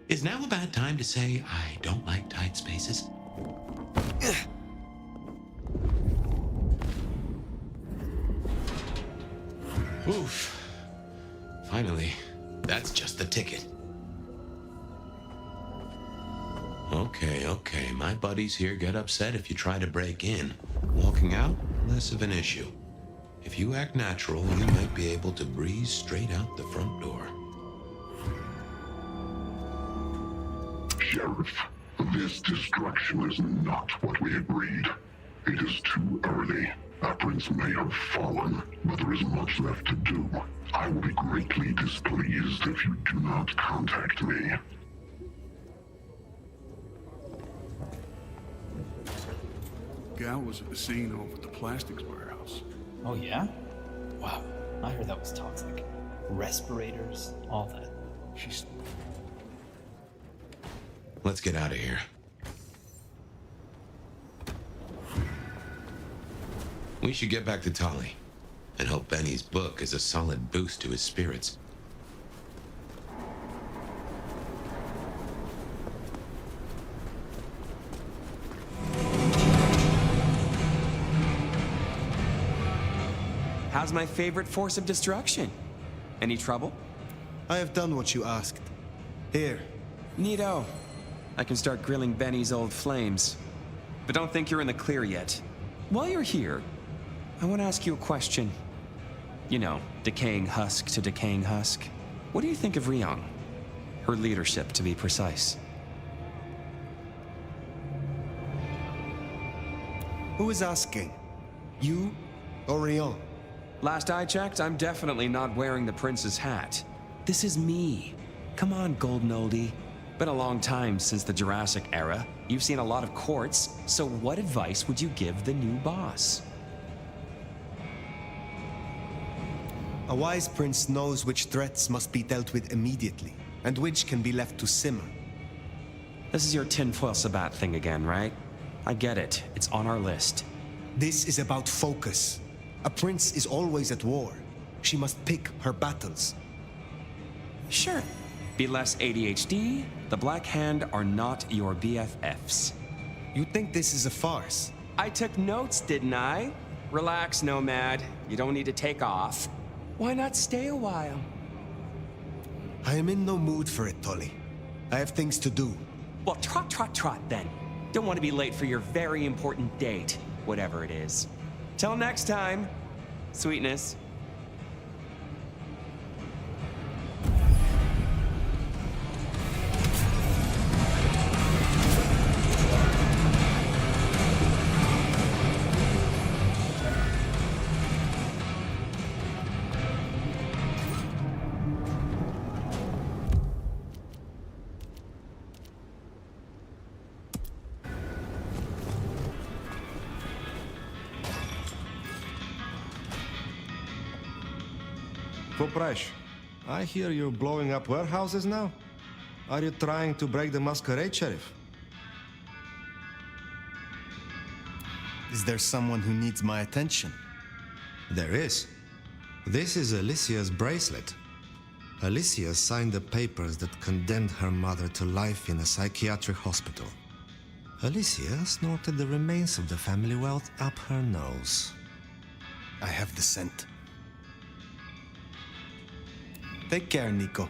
Speaker 3: Is now a bad time to say I don't like tight spaces? Oof. Finally, that's just the ticket. Okay, my buddies here get upset if you try to break in. Walking out, less of an issue. If you act natural, you might be able to breeze straight out the front door.
Speaker 14: Sheriff, this destruction is not what we agreed. It is too early. Our prince may have fallen, but there is much left to do. I will be greatly displeased if you do not contact me.
Speaker 11: Gal was at the scene over at the plastics warehouse.
Speaker 15: Oh, yeah? Wow. I heard that was toxic. Respirators, all that.
Speaker 11: She's...
Speaker 3: Let's get out of here. We should get back to Tolly and hope Benny's book is a solid boost to his spirits.
Speaker 4: How's my favorite force of destruction? Any trouble?
Speaker 9: I have done what you asked. Here.
Speaker 4: Neato. I can start grilling Benny's old flames. But don't think you're in the clear yet. While you're here, I want to ask you a question. You know, decaying husk to decaying husk. What do you think of Ryong? Her leadership, to be precise.
Speaker 9: Who is asking? You or Ryong?
Speaker 4: Last I checked, I'm definitely not wearing the prince's hat. This is me. Come on, golden oldie. Been a long time since the Jurassic era. You've seen a lot of courts, so what advice would you give the new boss?
Speaker 9: A wise prince knows which threats must be dealt with immediately, and which can be left to simmer.
Speaker 4: This is your tinfoil Sabat thing again, right? I get it. It's on our list.
Speaker 9: This is about focus. A prince is always at war. She must pick her battles.
Speaker 4: Sure. Be less ADHD. The Black Hand are not your BFFs.
Speaker 9: You think this is a farce?
Speaker 4: I took notes, didn't I? Relax, Nomad. You don't need to take off. Why not stay a while?
Speaker 9: I am in no mood for it, Tolly. I have things to do.
Speaker 4: Well, trot then. Don't want to be late for your very important date, whatever it is. Till next time, sweetness.
Speaker 1: Poprash, I hear you're blowing up warehouses now? Are you trying to break the Masquerade, Sheriff?
Speaker 9: Is there someone who needs my attention?
Speaker 1: There is. This is Alicia's bracelet. Alicia signed the papers that condemned her mother to life in a psychiatric hospital. Alicia snorted the remains of the family wealth up her nose.
Speaker 9: I have the scent. Take care, Nico.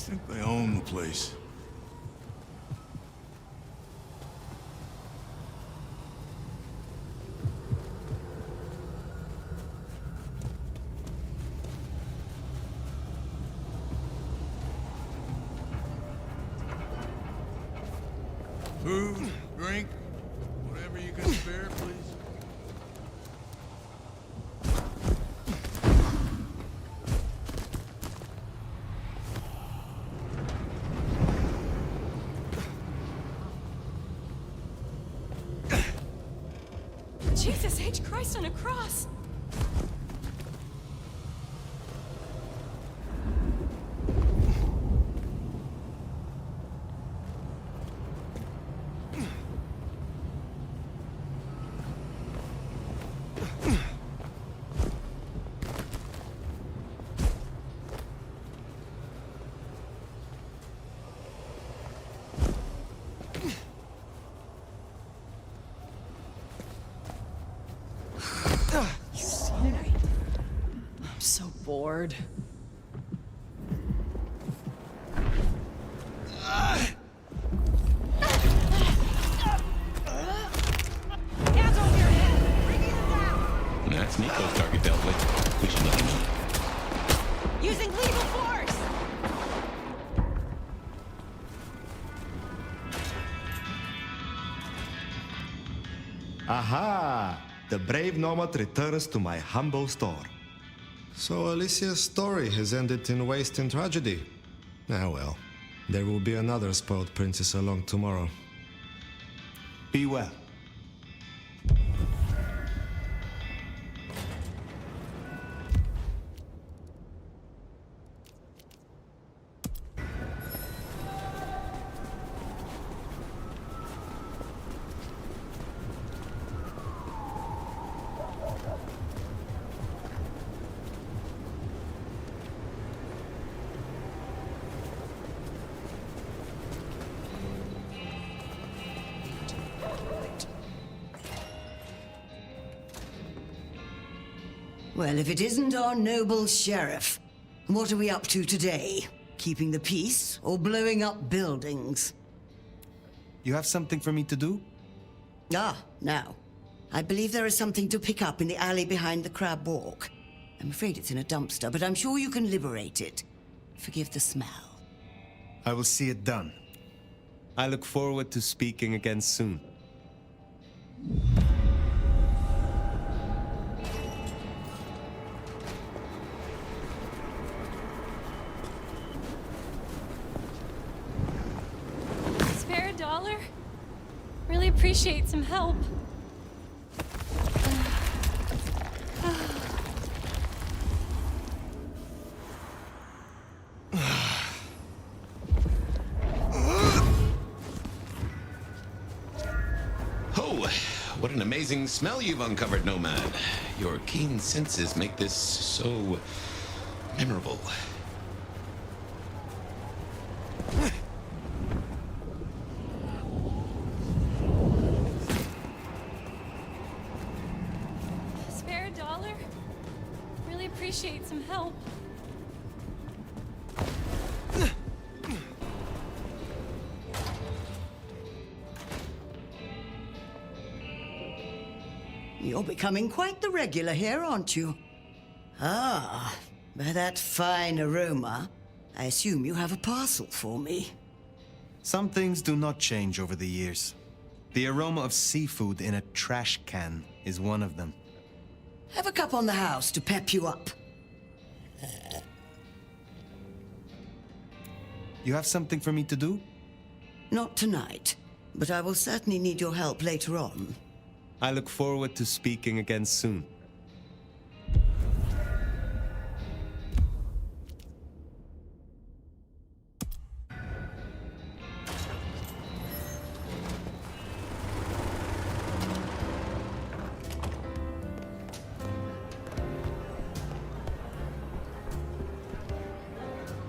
Speaker 16: Think they own the place. Food, drink, whatever you can spare, please.
Speaker 12: Jesus H. Christ on a cross!
Speaker 10: I'm so bored.
Speaker 3: That's Nico's target dealt with. We should let him know.
Speaker 12: Using lethal force!
Speaker 1: Aha!
Speaker 9: the brave nomad returns to my humble store.
Speaker 1: So Alicia's story has ended in waste and tragedy. Ah well, there will be another spoiled princess along tomorrow.
Speaker 9: Be well.
Speaker 17: Well, if it isn't our noble sheriff, what are we up to today? Keeping the peace or blowing up buildings?
Speaker 9: You have something for me to do?
Speaker 17: Ah, now. I believe there is something to pick up in the alley behind the Crab Walk. I'm afraid it's in a dumpster, but I'm sure you can liberate it. Forgive the smell.
Speaker 9: I will see it done. I look forward to speaking again soon.
Speaker 12: Spare a dollar? Really appreciate some help.
Speaker 3: What an amazing smell you've uncovered, Nomad. Your keen senses make this so memorable.
Speaker 12: Spare a dollar? Really appreciate some help.
Speaker 17: You're becoming quite the regular here, aren't you? Ah, by that fine aroma, I assume you have a parcel for me.
Speaker 9: Some things do not change over the years. The aroma of seafood in a trash can is one of them.
Speaker 17: Have a cup on the house to pep you up.
Speaker 9: You have something for me to do?
Speaker 17: Not tonight, but I will certainly need your help later on.
Speaker 9: I look forward to speaking again soon.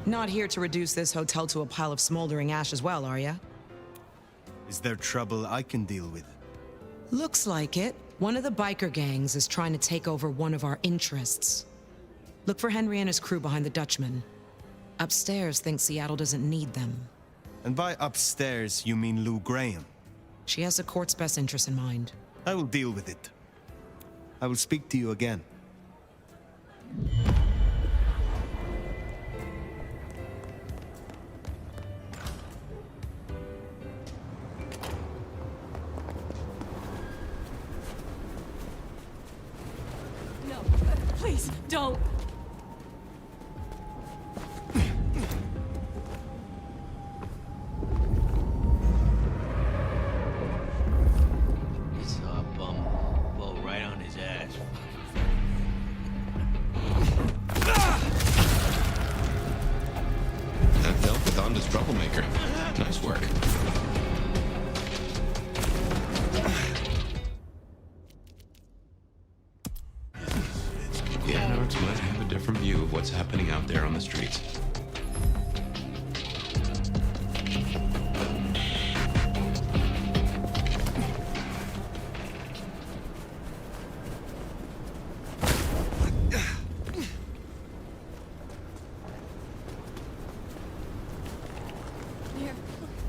Speaker 18: Not here to reduce this hotel to a pile of smoldering ash as well, are ya?
Speaker 9: Is there trouble I can deal with?
Speaker 18: Looks like it. One of the biker gangs is trying to take over one of our interests. Look for Henry and his crew behind the Dutchman. Upstairs thinks Seattle doesn't need them.
Speaker 9: And by upstairs, you mean Lou Graham?
Speaker 18: She has the court's best interest in mind.
Speaker 9: I will deal with it. I will speak to you again.
Speaker 12: Please, don't.
Speaker 19: It's a bum. Blow right on his ass.
Speaker 3: That dealt with Honda's troublemaker. Nice work. The Anarchs might have a different view of what's happening out there on the streets.
Speaker 12: Here,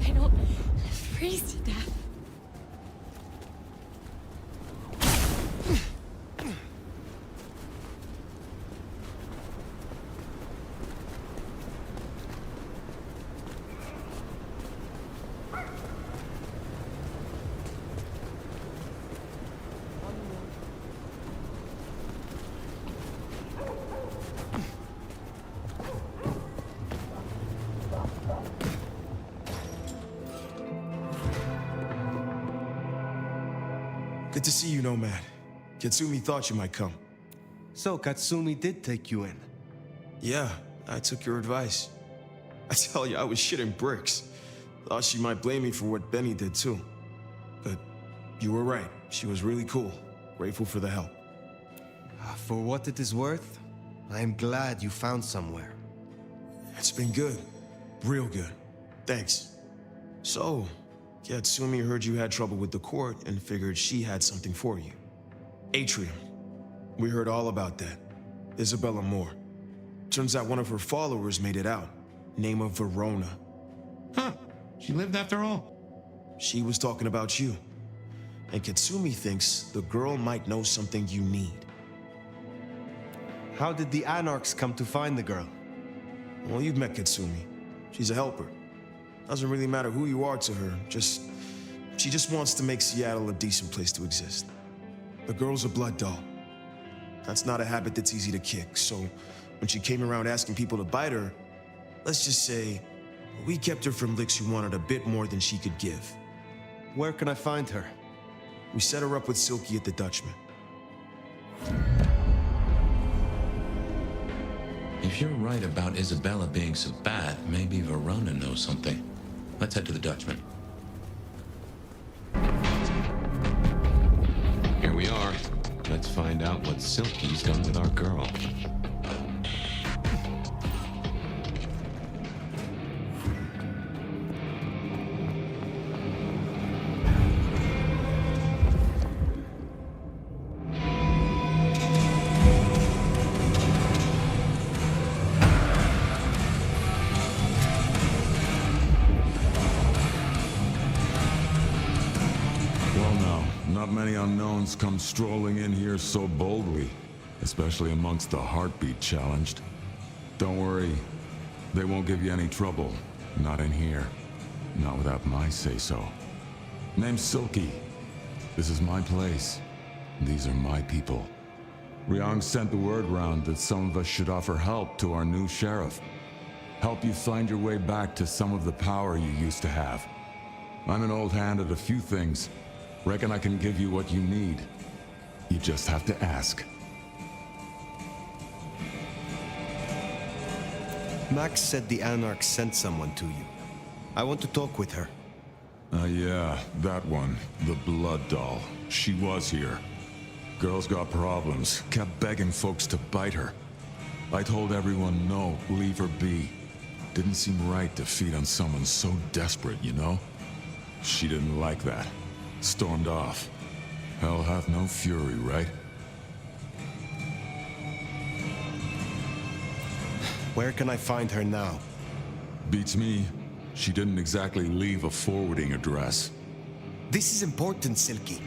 Speaker 12: I don't freeze to death.
Speaker 20: Good to see you, Nomad. Katsumi thought you might come.
Speaker 9: So, Katsumi did take you in?
Speaker 20: Yeah, I took your advice. I tell you, I was shitting bricks. Thought she might blame me for what Benny did too. But you were right. She was really cool. Grateful for the help.
Speaker 9: For what it is worth, I am glad you found somewhere.
Speaker 20: It's been good. Real good. Thanks. So, Katsumi heard you had trouble with the court and figured she had something for you. Atrium. We heard all about that. Isabella Moore. Turns out one of her followers made it out. Name of Verona.
Speaker 3: Huh. She lived after all.
Speaker 20: She was talking about you. And Katsumi thinks the girl might know something you need.
Speaker 9: How did the Anarchs come to find the girl?
Speaker 20: Well, you've met Katsumi. She's a helper. Doesn't really matter who you are to her, she just wants to make Seattle a decent place to exist. The girl's a blood doll. That's not a habit that's easy to kick, so when she came around asking people to bite her, let's just say, we kept her from licks who wanted a bit more than she could give.
Speaker 9: Where can I find her?
Speaker 20: We set her up with Silky at the Dutchman.
Speaker 3: If you're right about Isabella being so bad, maybe Verona knows something. Let's head to the Dutchman. Here we are. Let's find out what Silky's done with our girl.
Speaker 21: Not many unknowns come strolling in here so boldly, especially amongst the heartbeat challenged. Don't worry, they won't give you any trouble. Not in here. Not without my say-so. Name's Silky. This is my place. These are my people. Ryong sent the word round that some of us should offer help to our new sheriff. Help you find your way back to some of the power you used to have. I'm an old hand at a few things. Reckon I can give you what you need. You just have to ask.
Speaker 9: Max said the Anarchs sent someone to you. I want to talk with her.
Speaker 21: Yeah, that one. The blood doll. She was here. Girl's got problems. Kept begging folks to bite her. I told everyone no, leave her be. Didn't seem right to feed on someone so desperate, you know? She didn't like that. Stormed off. Hell hath no fury, right?
Speaker 9: Where can I find her now?
Speaker 21: Beats me. She didn't exactly leave a forwarding address.
Speaker 9: This is important, Silky.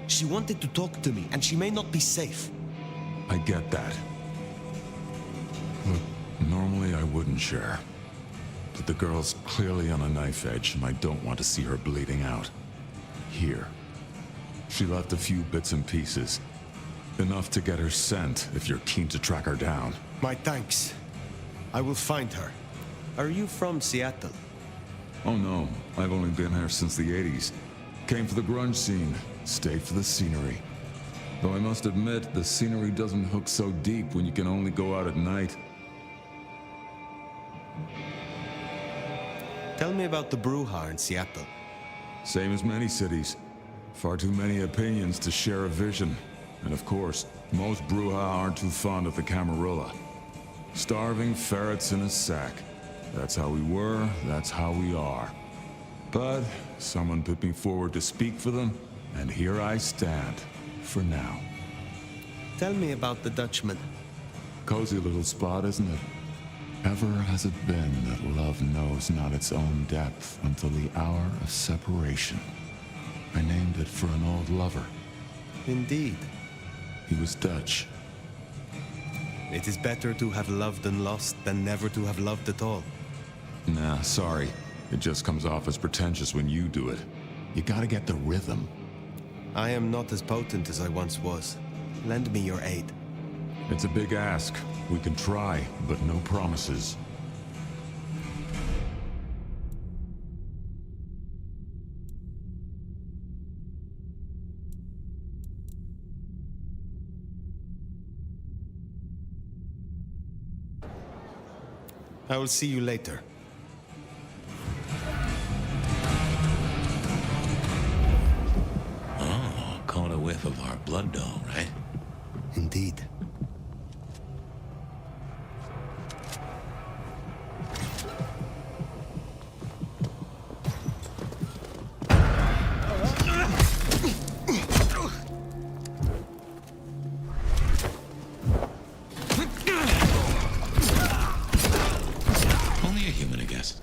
Speaker 9: She wanted to talk to me, and she may not be safe.
Speaker 21: I get that. Look, normally I wouldn't share. But the girl's clearly on a knife edge, and I don't want to see her bleeding out. Here. She left a few bits and pieces. Enough to get her sent if you're keen to track her down.
Speaker 9: My thanks. I will find her. Are you from Seattle?
Speaker 21: Oh no, I've only been here since the 80s. Came for the grunge scene, stayed for the scenery. Though I must admit, the scenery doesn't hook so deep when you can only go out at night.
Speaker 9: Tell me about the Brewha in Seattle.
Speaker 21: Same as many cities. Far too many opinions to share a vision. And of course, most Brewha aren't too fond of the Camarilla. Starving ferrets in a sack. That's how we were, that's how we are. But someone put me forward to speak for them, and here I stand, for now.
Speaker 9: Tell me about the Dutchman.
Speaker 21: Cozy little spot, isn't it? Ever has it been that love knows not its own depth until the hour of separation. I named it for an old lover.
Speaker 9: Indeed.
Speaker 21: He was Dutch.
Speaker 9: It is better to have loved and lost than never to have loved at all.
Speaker 21: Nah, sorry. It just comes off as pretentious when you do it. You gotta get the rhythm.
Speaker 9: I am not as potent as I once was. Lend me your aid.
Speaker 21: It's a big ask. We can try, but no promises.
Speaker 9: I will see you later.
Speaker 3: Oh, caught a whiff of our blood doll, right?
Speaker 9: Indeed.
Speaker 3: Only a human, I guess.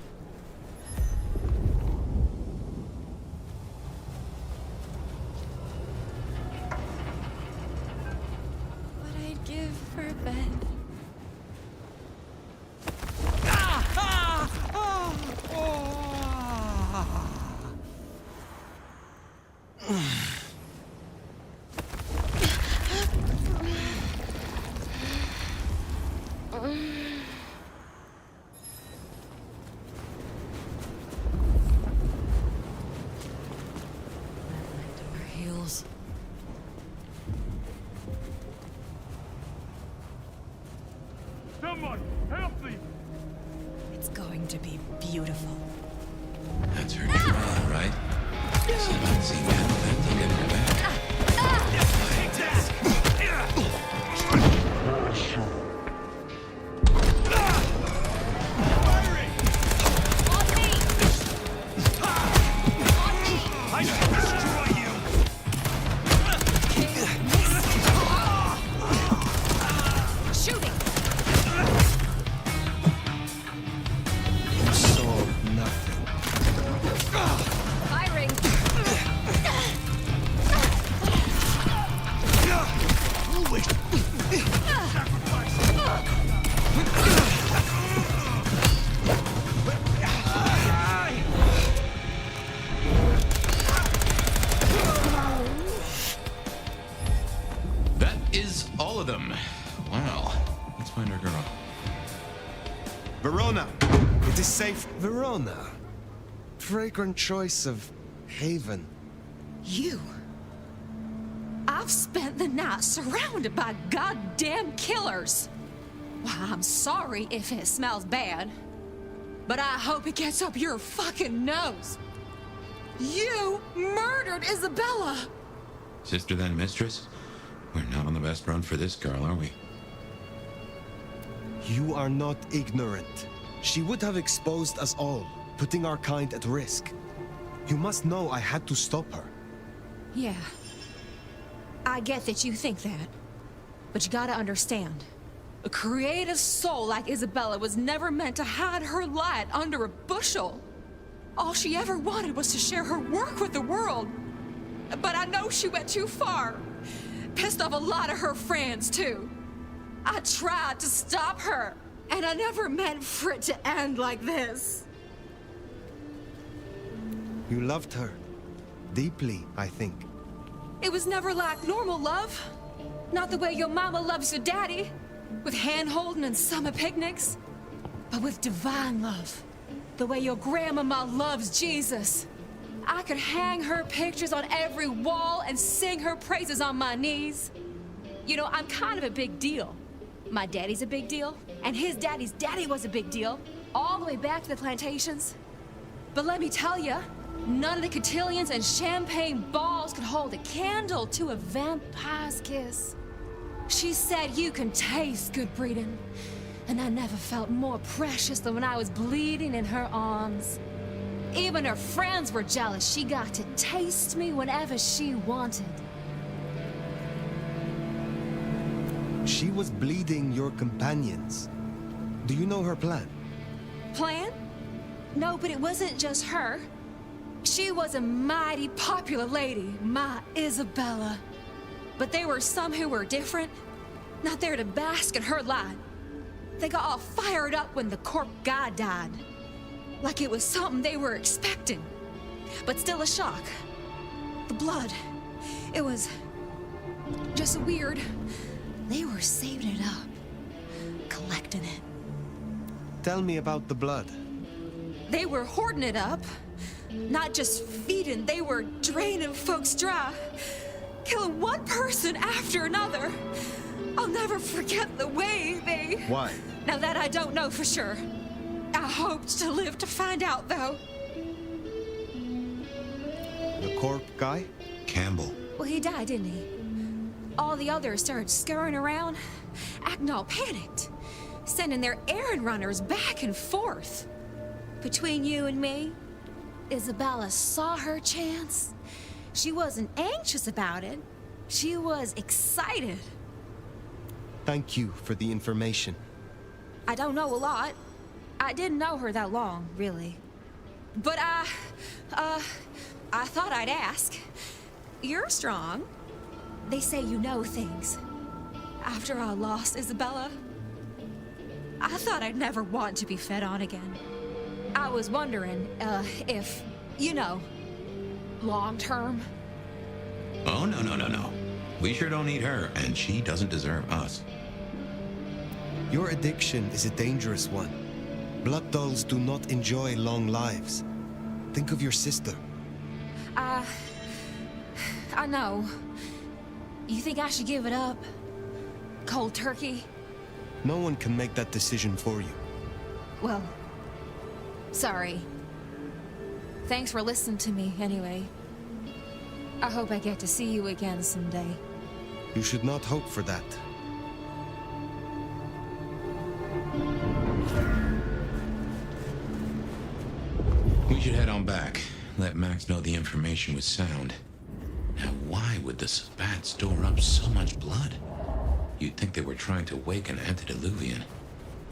Speaker 8: What I'd give for a bed. Her heels.
Speaker 16: Someone, help me!
Speaker 8: It's going to be beautiful.
Speaker 3: That's her trial, right? So let's see when that to get her back.
Speaker 16: I shall destroy you!
Speaker 8: Shooting!
Speaker 9: You saw nothing.
Speaker 8: Firing!
Speaker 3: That is all of them. Wow. Let's find our girl.
Speaker 9: Verona! It is safe. Verona. Fragrant choice of haven.
Speaker 18: You. I've spent the night surrounded by goddamn killers. Why, I'm sorry if it smells bad, but I hope it gets up your fucking nose. You murdered Isabella!
Speaker 3: Sister then mistress? We're not on the best run for this girl, are we?
Speaker 9: You are not ignorant. She would have exposed us all, putting our kind at risk. You must know I had to stop her.
Speaker 18: Yeah. I get that you think that, but you gotta understand. A creative soul like Isabella was never meant to hide her light under a bushel. All she ever wanted was to share her work with the world. But I know she went too far. Pissed off a lot of her friends, too. I tried to stop her, and I never meant for it to end like this.
Speaker 9: You loved her. Deeply, I think.
Speaker 18: It was never like normal love. Not the way your mama loves your daddy, with hand-holding and summer picnics. But with divine love. The way your grandmama loves Jesus. I could hang her pictures on every wall and sing her praises on my knees. You know, I'm kind of a big deal. My daddy's a big deal, and his daddy's daddy was a big deal, all the way back to the plantations. But let me tell you, none of the cotillions and champagne balls could hold a candle to a vampire's kiss. She said you can taste good breeding, and I never felt more precious than when I was bleeding in her arms. Even her friends were jealous. She got to taste me whenever she wanted.
Speaker 9: She was bleeding your companions. Do you know her plan?
Speaker 18: Plan? No, but it wasn't just her. She was a mighty popular lady, my Isabella. But there were some who were different, not there to bask in her light. They got all fired up when the corp guy died. Like it was something they were expecting, but still a shock. The blood, it was just weird. They were saving it up, collecting it.
Speaker 9: Tell me about the blood.
Speaker 18: They were hoarding it up, not just feeding, they were draining folks dry, killing one person after another. I'll never forget the way they...
Speaker 9: Why?
Speaker 18: Now that I don't know for sure. hoped to live to find out, though.
Speaker 9: The Corp guy?
Speaker 1: Campbell.
Speaker 18: Well, he died, didn't he? All the others started scurrying around, acting all panicked, sending their errand runners back and forth. Between you and me, Isabella saw her chance. She wasn't anxious about it. She was excited.
Speaker 9: Thank you for the information.
Speaker 18: I don't know a lot. I didn't know her that long, really. But I thought I'd ask. You're strong. They say you know things. After I lost Isabella, I thought I'd never want to be fed on again. I was wondering, if, you know, long term.
Speaker 3: Oh, no. We sure don't need her, and she doesn't deserve us.
Speaker 9: Your addiction is a dangerous one. Blood dolls do not enjoy long lives. Think of your sister.
Speaker 18: I know. You think I should give it up? Cold turkey?
Speaker 9: No one can make that decision for you.
Speaker 18: Well, sorry. Thanks for listening to me, anyway. I hope I get to see you again someday.
Speaker 9: You should not hope for that.
Speaker 3: We should head on back. Let Max know the information was sound. Now, why would the Sabbat store up so much blood? You'd think they were trying to wake an antediluvian.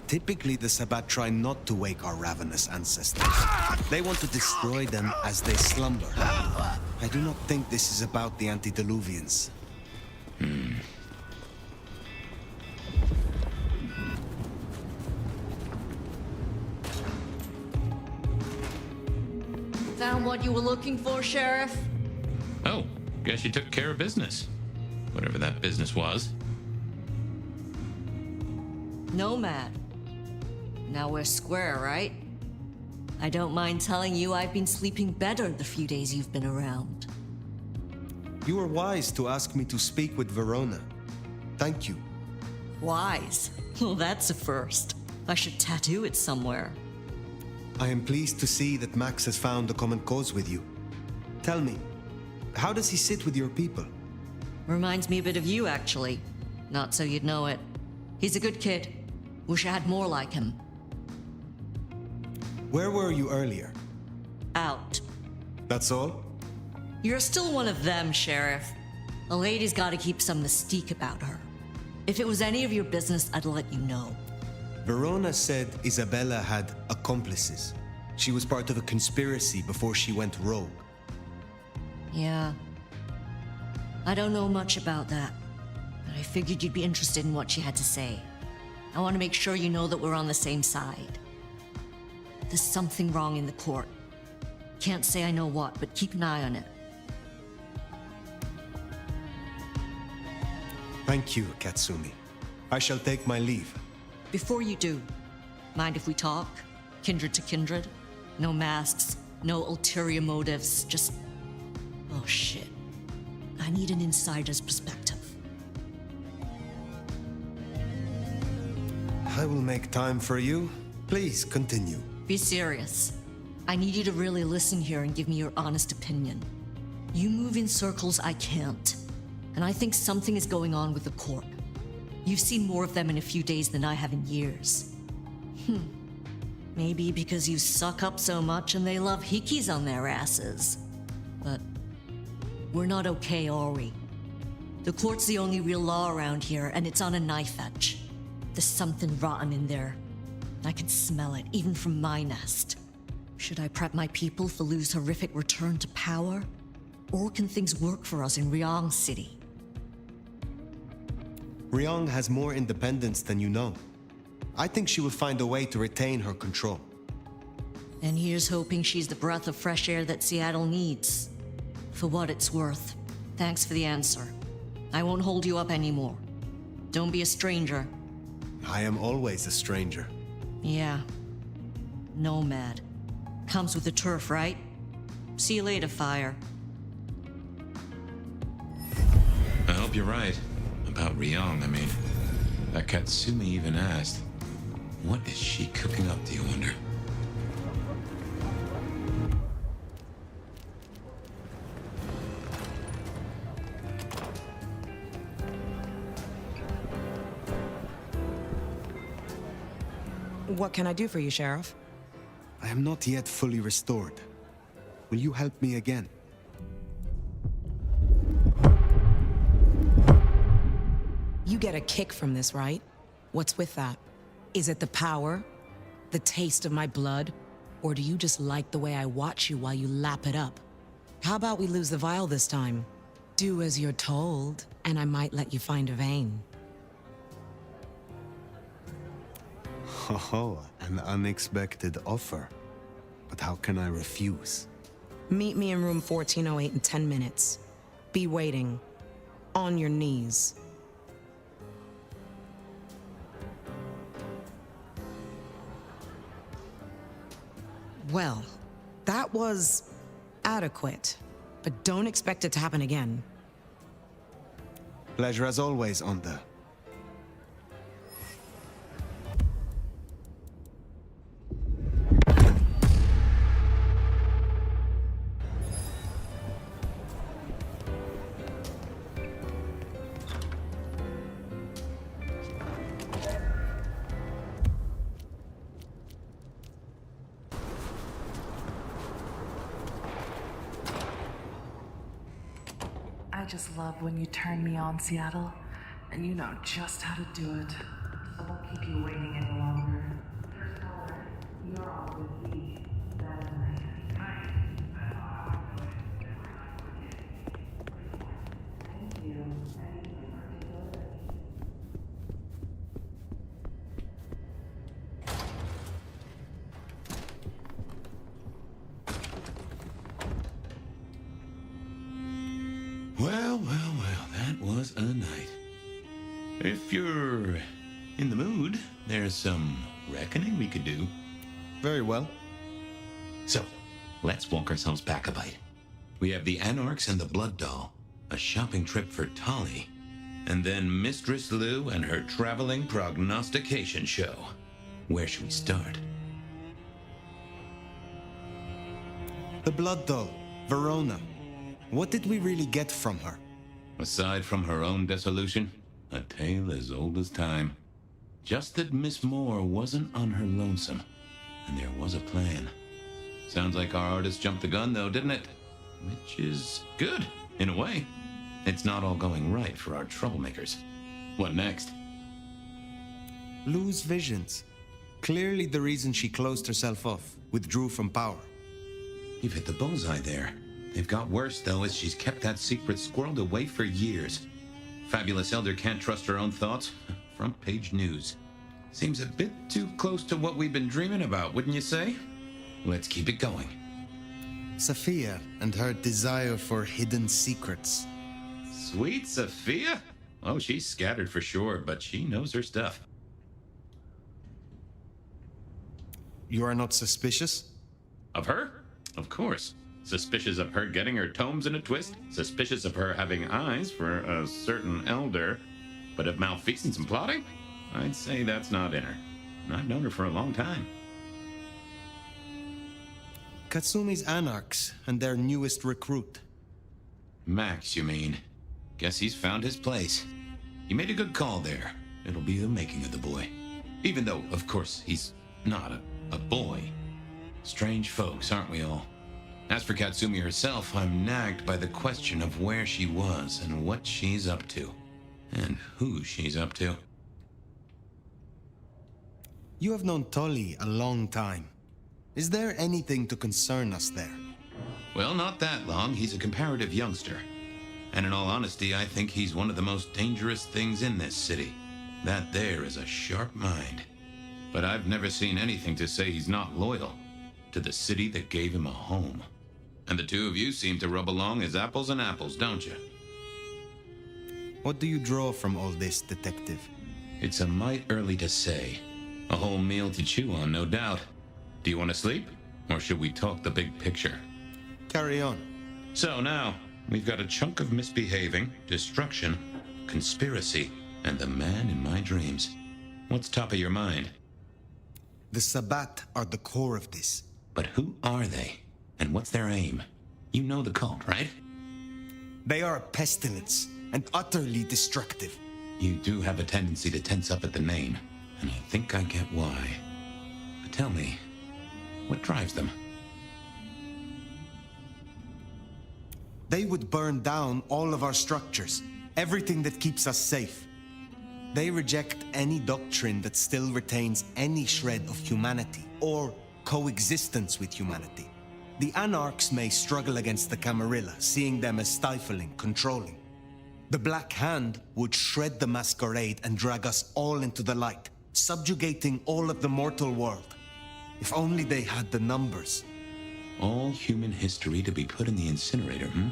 Speaker 9: Typically, the Sabbat try not to wake our ravenous ancestors. They want to destroy them as they slumber. I do not think this is about the antediluvians.
Speaker 17: Found what you were looking for, Sheriff?
Speaker 3: Oh, guess you took care of business. Whatever that business was.
Speaker 17: Nomad. Now we're square, right? I don't mind telling you I've been sleeping better the few days you've been around.
Speaker 9: You were wise to ask me to speak with Verona. Thank you.
Speaker 17: Wise? Well, that's a first. I should tattoo it somewhere.
Speaker 9: I am pleased to see that Max has found a common cause with you. Tell me, how does he sit with your people?
Speaker 17: Reminds me a bit of you, actually. Not so you'd know it. He's a good kid. Wish I had more like him.
Speaker 9: Where were you earlier?
Speaker 17: Out.
Speaker 9: That's all?
Speaker 17: You're still one of them, Sheriff. A lady's gotta keep some mystique about her. If it was any of your business, I'd let you know.
Speaker 9: Verona said Isabella had accomplices. She was part of a conspiracy before she went rogue.
Speaker 17: Yeah. I don't know much about that, but I figured you'd be interested in what she had to say. I want to make sure you know that we're on the same side. There's something wrong in the court. Can't say I know what, but keep an eye on it.
Speaker 9: Thank you, Katsumi. I shall take my leave.
Speaker 17: Before you do, mind if we talk? Kindred to kindred? No masks, no ulterior motives, just... Oh shit. I need an insider's perspective.
Speaker 9: I will make time for you. Please continue.
Speaker 17: Be serious. I need you to really listen here and give me your honest opinion. You move in circles I can't, and I think something is going on with the Corp. You've seen more of them in a few days than I have in years. Maybe because you suck up so much and they love hikis on their asses. But we're not okay, are we? The court's the only real law around here, and it's on a knife edge. There's something rotten in there. I can smell it, even from my nest. Should I prep my people for Lu's horrific return to power? Or can things work for us in Ryong City?
Speaker 9: Ryong has more independence than you know. I think she will find a way to retain her control.
Speaker 17: And here's hoping she's the breath of fresh air that Seattle needs. For what it's worth, thanks for the answer. I won't hold you up anymore. Don't be a stranger.
Speaker 9: I am always a stranger.
Speaker 17: Yeah. Nomad. Comes with the turf, right? See you later, Fire.
Speaker 3: I hope you're right. About Ryong, I mean. That Katsumi even asked. What is she cooking up, do you wonder?
Speaker 5: What can I do for you, Sheriff?
Speaker 9: I am not yet fully restored. Will you help me again?
Speaker 5: You get a kick from this, right? What's with that? Is it the power? The taste of my blood? Or do you just like the way I watch you while you lap it up? How about we lose the vial this time? Do as you're told, and I might let you find a vein.
Speaker 9: Oh, an unexpected offer. But how can I refuse?
Speaker 5: Meet me in room 1408 in 10 minutes. Be waiting. On your knees. Well, that was adequate, but don't expect it to happen again.
Speaker 9: Pleasure as always, Onda.
Speaker 22: I just love when you turn me on, Seattle, and you know just how to do it. I won't keep you waiting any longer. First caller, you're on with me. That is nice. Thank you.
Speaker 3: Well, that was a night. If you're in the mood, there's some reckoning we could do.
Speaker 9: Very well.
Speaker 3: So, let's walk ourselves back a bite. We have the Anarchs and the Blood Doll, a shopping trip for Tolly, and then Mistress Lou and her traveling prognostication show. Where should we start?
Speaker 9: The Blood Doll, Verona. What did we really get from her?
Speaker 3: Aside from her own dissolution, a tale as old as time. Just that Miss Moore wasn't on her lonesome, and there was a plan. Sounds like our artist jumped the gun, though, didn't it? Which is good, in a way. It's not all going right for our troublemakers. What next?
Speaker 9: Lou's visions. Clearly the reason she closed herself off, withdrew from power.
Speaker 3: You've hit the bullseye there. They've got worse, though, as she's kept that secret squirreled away for years. Fabulous Elder can't trust her own thoughts. Front page news. Seems a bit too close to what we've been dreaming about, wouldn't you say? Let's keep it going.
Speaker 9: Sophia and her desire for hidden secrets.
Speaker 3: Sweet Sophia? Oh, she's scattered for sure, but she knows her stuff.
Speaker 9: You are not suspicious?
Speaker 3: Of her? Of course. Suspicious of her getting her tomes in a twist. Suspicious of her having eyes for a certain elder. But of malfeasance and plotting? I'd say that's not in her. I've known her for a long time.
Speaker 9: Katsumi's Anarchs and their newest recruit.
Speaker 3: Max, you mean? Guess he's found his place. You made a good call there. It'll be the making of the boy. Even though, of course, he's not a boy. Strange folks, aren't we all? As for Katsumi herself, I'm nagged by the question of where she was and what she's up to. And who she's up to.
Speaker 9: You have known Tolly a long time. Is there anything to concern us there?
Speaker 3: Well, not that long. He's a comparative youngster. And in all honesty, I think he's one of the most dangerous things in this city. That there is a sharp mind. But I've never seen anything to say he's not loyal to the city that gave him a home. And the two of you seem to rub along as apples and apples, don't you?
Speaker 9: What do you draw from all this, detective?
Speaker 3: It's a mite early to say. A whole meal to chew on, no doubt. Do you want to sleep? Or should we talk the big picture?
Speaker 9: Carry on.
Speaker 3: So now, we've got a chunk of misbehaving, destruction, conspiracy, and the man in my dreams. What's top of your mind?
Speaker 9: The Sabbat are the core of this.
Speaker 3: But who are they? And what's their aim? You know the cult, right?
Speaker 9: They are a pestilence, and utterly destructive.
Speaker 3: You do have a tendency to tense up at the name, and I think I get why. Tell me, what drives them?
Speaker 9: They would burn down all of our structures, everything that keeps us safe. They reject any doctrine that still retains any shred of humanity or coexistence with humanity. The Anarchs may struggle against the Camarilla, seeing them as stifling, controlling. The Black Hand would shred the Masquerade and drag us all into the light, subjugating all of the mortal world. If only they had the numbers.
Speaker 3: All human history to be put in the incinerator, hmm?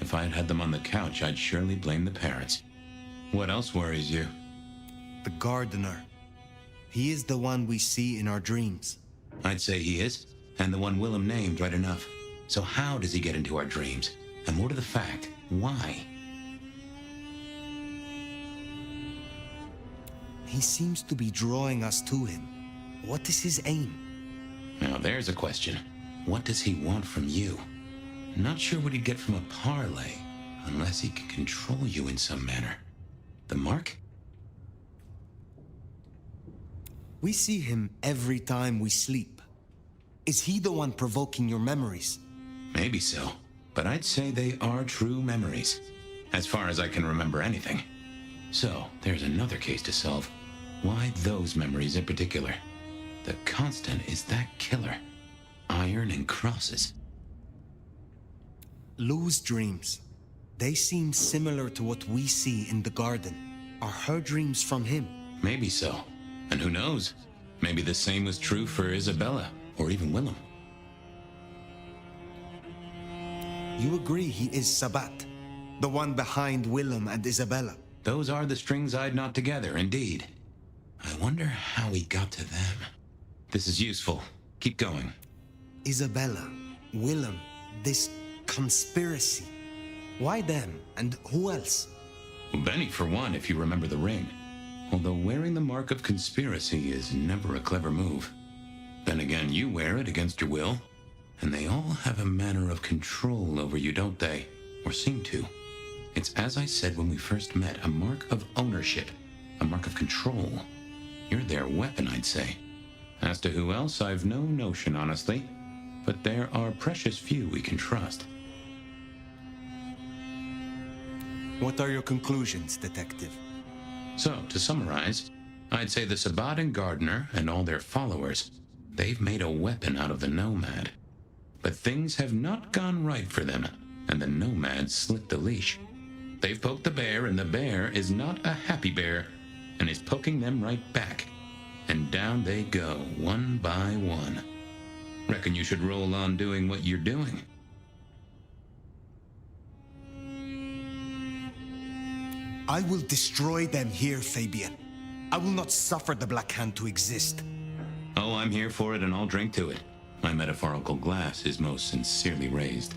Speaker 3: If I'd had them on the couch, I'd surely blame the parents. What else worries you?
Speaker 9: The Gardener. He is the one we see in our dreams.
Speaker 3: I'd say he is, and the one Willem named right enough. So how does he get into our dreams? And more to the fact, why?
Speaker 9: He seems to be drawing us to him. What is his aim?
Speaker 3: Now there's a question. What does he want from you? Not sure what he'd get from a parlay, unless he can control you in some manner. The Mark?
Speaker 9: We see him every time we sleep. Is he the one provoking your memories?
Speaker 3: Maybe so, but I'd say they are true memories, as far as I can remember anything. So, there's another case to solve. Why those memories in particular? The constant is that killer. Iron and crosses.
Speaker 9: Lou's dreams. They seem similar to what we see in the garden. Are her dreams from him?
Speaker 3: Maybe so. And who knows? Maybe the same was true for Isabella, or even Willem.
Speaker 9: You agree he is Sabat, the one behind Willem and Isabella?
Speaker 3: Those are the strings I'd knot together, indeed. I wonder how he got to them. This is useful. Keep going.
Speaker 9: Isabella, Willem, this conspiracy. Why them? And who else?
Speaker 3: Benny, for one, if you remember the ring. Although wearing the mark of conspiracy is never a clever move. Then again, you wear it against your will. And they all have a manner of control over you, don't they? Or seem to. It's as I said when we first met, a mark of ownership. A mark of control. You're their weapon, I'd say. As to who else, I've no notion, honestly. But there are precious few we can trust.
Speaker 9: What are your conclusions, Detective?
Speaker 3: So, to summarize, I'd say the Sabat and Gardener and all their followers, they've made a weapon out of the Nomad. But things have not gone right for them, and the Nomad slipped the leash. They've poked the bear, and the bear is not a happy bear, and is poking them right back. And down they go, one by one. Reckon you should roll on doing what you're doing.
Speaker 9: I will destroy them here, Fabian. I will not suffer the Black Hand to exist.
Speaker 3: Oh, I'm here for it, and I'll drink to it. My metaphorical glass is most sincerely raised.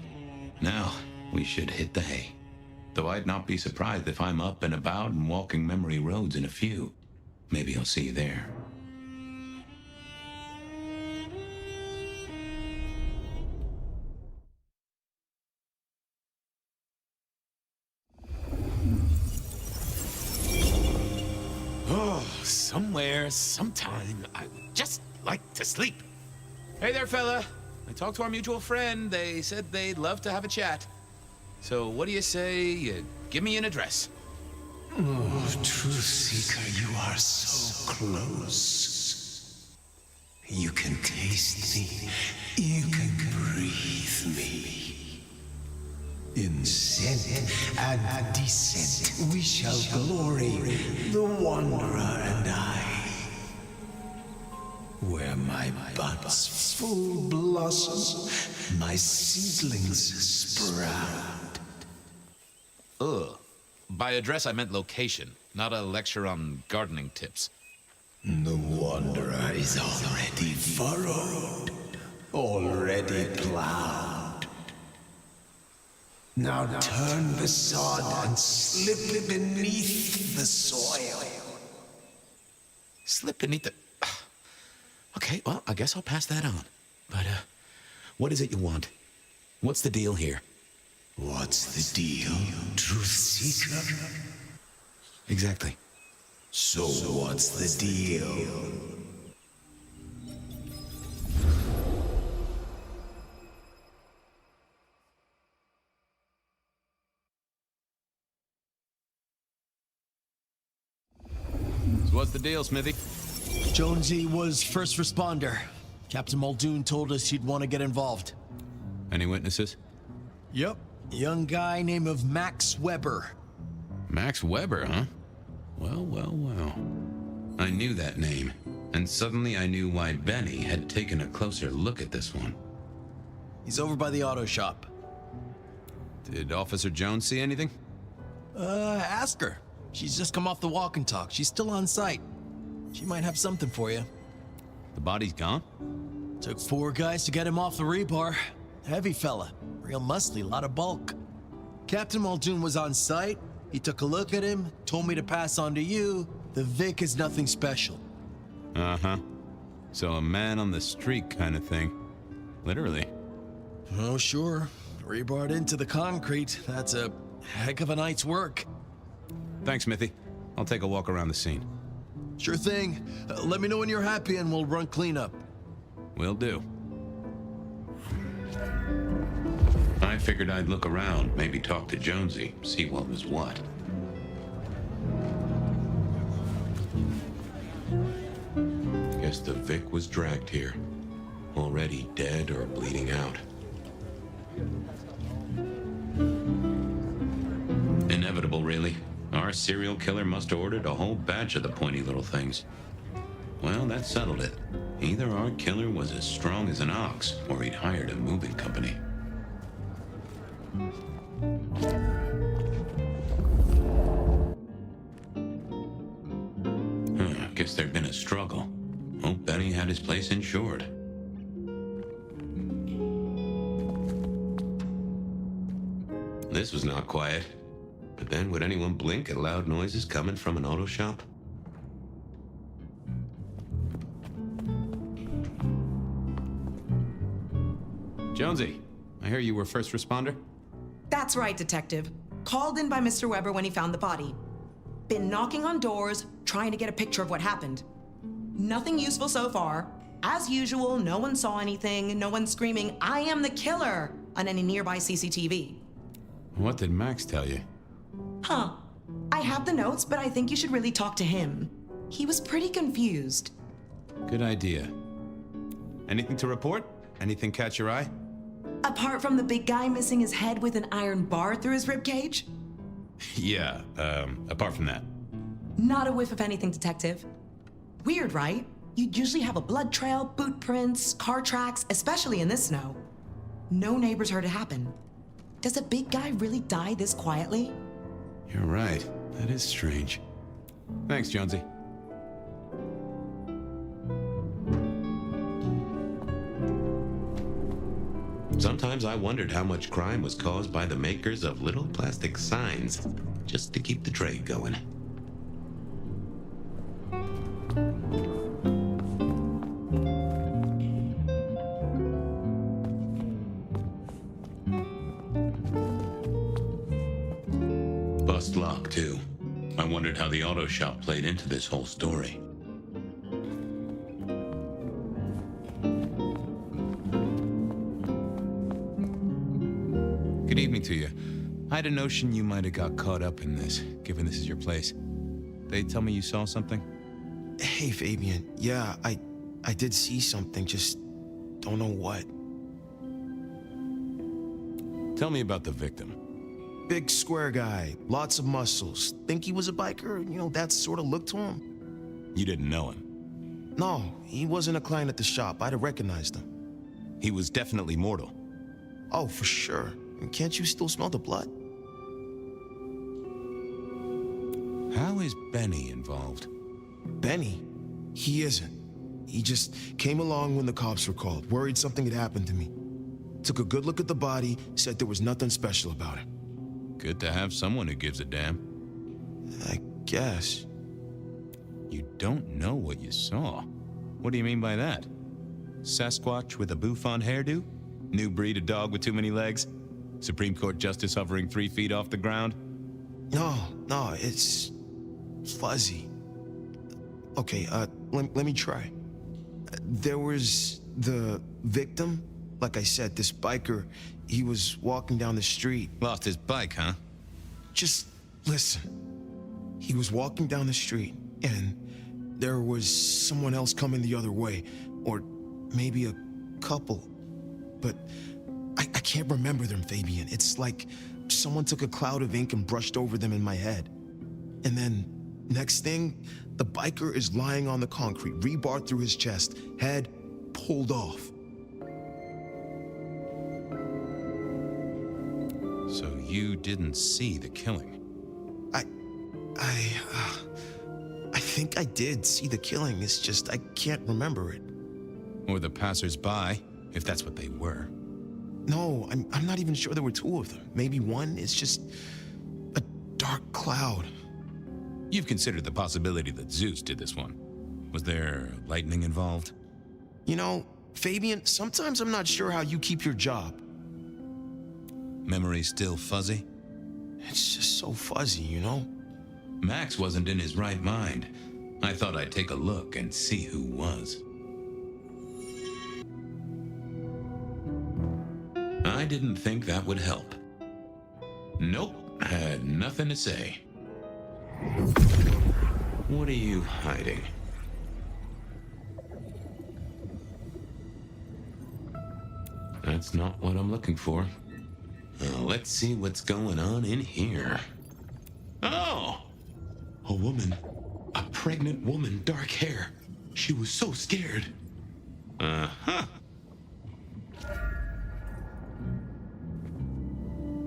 Speaker 3: Now, we should hit the hay. Though I'd not be surprised if I'm up and about and walking memory roads in a few. Maybe I'll see you there.
Speaker 2: Oh, somewhere, sometime, I would just like to sleep. Hey there, fella. I talked to our mutual friend. They said they'd love to have a chat. So what do you say you give me an address?
Speaker 6: Oh, Truth Seeker, you are so close. You can taste me. You can breathe me. In scent and descent we shall glory, the Wanderer and I. Where my buds full blossom, my seedlings sprout.
Speaker 2: Ugh. By address, I meant location, not a lecture on gardening tips.
Speaker 6: The Wanderer is already furrowed, already plowed. Now turn the sod and slip beneath the soil.
Speaker 2: Slip beneath the... Okay, well, I guess I'll pass that on. But, what is it you want? What's the deal here?
Speaker 6: What's the deal, Truth Seeker?
Speaker 2: Exactly.
Speaker 6: So what's the deal?
Speaker 2: What's the deal, Smithy?
Speaker 7: Jonesy was first responder. Captain Muldoon told us he'd want to get involved.
Speaker 2: Any witnesses?
Speaker 7: Yep. Young guy named of Max Weber.
Speaker 2: Max Weber, huh? Well, well, well.
Speaker 3: I knew that name, and suddenly I knew why Benny had taken a closer look at this one.
Speaker 7: He's over by the auto shop.
Speaker 2: Did Officer Jones see anything?
Speaker 7: Ask her. She's just come off the walk and talk. She's still on site. She might have something for you.
Speaker 2: The body's gone?
Speaker 7: Took 4 guys to get him off the rebar. Heavy fella. Real muscly, lot of bulk. Captain Muldoon was on site. He took a look at him, told me to pass on to you. The Vic is nothing special.
Speaker 2: Uh-huh. So a man on the street kind of thing. Literally.
Speaker 7: Oh, sure. Rebarred into the concrete. That's a heck of a night's work.
Speaker 2: Thanks, Smithy. I'll take a walk around the scene.
Speaker 7: Sure thing. Let me know when you're happy and we'll run cleanup.
Speaker 2: Will do.
Speaker 3: I figured I'd look around, maybe talk to Jonesy, see what was what. Guess the Vic was dragged here. Already dead or bleeding out. Inevitable, really. Our serial killer must have ordered a whole batch of the pointy little things. Well, that settled it. Either our killer was as strong as an ox, or he'd hired a moving company. Guess there'd been a struggle. Hope Benny had his place insured. This was not quiet. But then, would anyone blink at loud noises coming from an auto shop?
Speaker 2: Jonesy, I hear you were first responder?
Speaker 5: That's right, Detective. Called in by Mr. Weber when he found the body. Been knocking on doors, trying to get a picture of what happened. Nothing useful so far. As usual, no one saw anything, no one screaming, "I am the killer!" on any nearby CCTV.
Speaker 2: What did Max tell you?
Speaker 5: Huh. I have the notes, but I think you should really talk to him. He was pretty confused.
Speaker 2: Good idea. Anything to report? Anything catch your eye?
Speaker 5: Apart from the big guy missing his head with an iron bar through his ribcage?
Speaker 2: Yeah, apart from that.
Speaker 5: Not a whiff of anything, Detective. Weird, right? You'd usually have a blood trail, boot prints, car tracks, especially in this snow. No neighbors heard it happen. Does a big guy really die this quietly?
Speaker 2: You're right. That is strange. Thanks, Jonesy.
Speaker 3: Sometimes I wondered how much crime was caused by the makers of little plastic signs, just to keep the trade going. Bust lock, too. I wondered how the auto shop played into this whole story.
Speaker 2: Good evening to you. I had a notion you might have got caught up in this, given this is your place. They tell me you saw something?
Speaker 20: Hey, Fabian. Yeah, I did see something, just don't know what.
Speaker 2: Tell me about the victim.
Speaker 20: Big square guy, lots of muscles. Think he was a biker? You know, that sort of look to him.
Speaker 2: You didn't know him?
Speaker 20: No, he wasn't a client at the shop. I'd have recognized him.
Speaker 2: He was definitely mortal.
Speaker 20: Oh, for sure. Can't you still smell the blood?
Speaker 2: How is Benny involved?
Speaker 20: Benny? He isn't. He just came along when the cops were called, worried something had happened to me. Took a good look at the body, said there was nothing special about it.
Speaker 2: Good to have someone who gives a damn.
Speaker 20: I guess.
Speaker 2: You don't know what you saw. What do you mean by that? Sasquatch with a bouffant hairdo? New breed of dog with too many legs? Supreme Court justice hovering 3 feet off the ground?
Speaker 20: No, it's fuzzy. Okay, let me try. There was the victim. Like I said, this biker, he was walking down the street.
Speaker 2: Lost his bike, huh?
Speaker 20: Just listen. He was walking down the street, and there was someone else coming the other way, or maybe a couple, but I can't remember them, Fabian. It's like someone took a cloud of ink and brushed over them in my head. And then, next thing, the biker is lying on the concrete, rebar through his chest, head pulled off.
Speaker 2: So you didn't see the killing?
Speaker 20: I think I did see the killing. It's just I can't remember it.
Speaker 2: Or the passers-by, if that's what they were.
Speaker 20: No, I'm not even sure there were two of them. Maybe one is just a dark cloud.
Speaker 2: You've considered the possibility that Zeus did this one. Was there lightning involved?
Speaker 20: You know, Fabian, sometimes I'm not sure how you keep your job.
Speaker 2: Memory still fuzzy?
Speaker 20: It's just so fuzzy, you know?
Speaker 3: Max wasn't in his right mind. I thought I'd take a look and see who was. I didn't think that would help. Nope, had nothing to say. What are you hiding? That's not what I'm looking for. Let's see what's going on in here. Oh! A woman. A pregnant woman, dark hair. She was so scared. Uh-huh.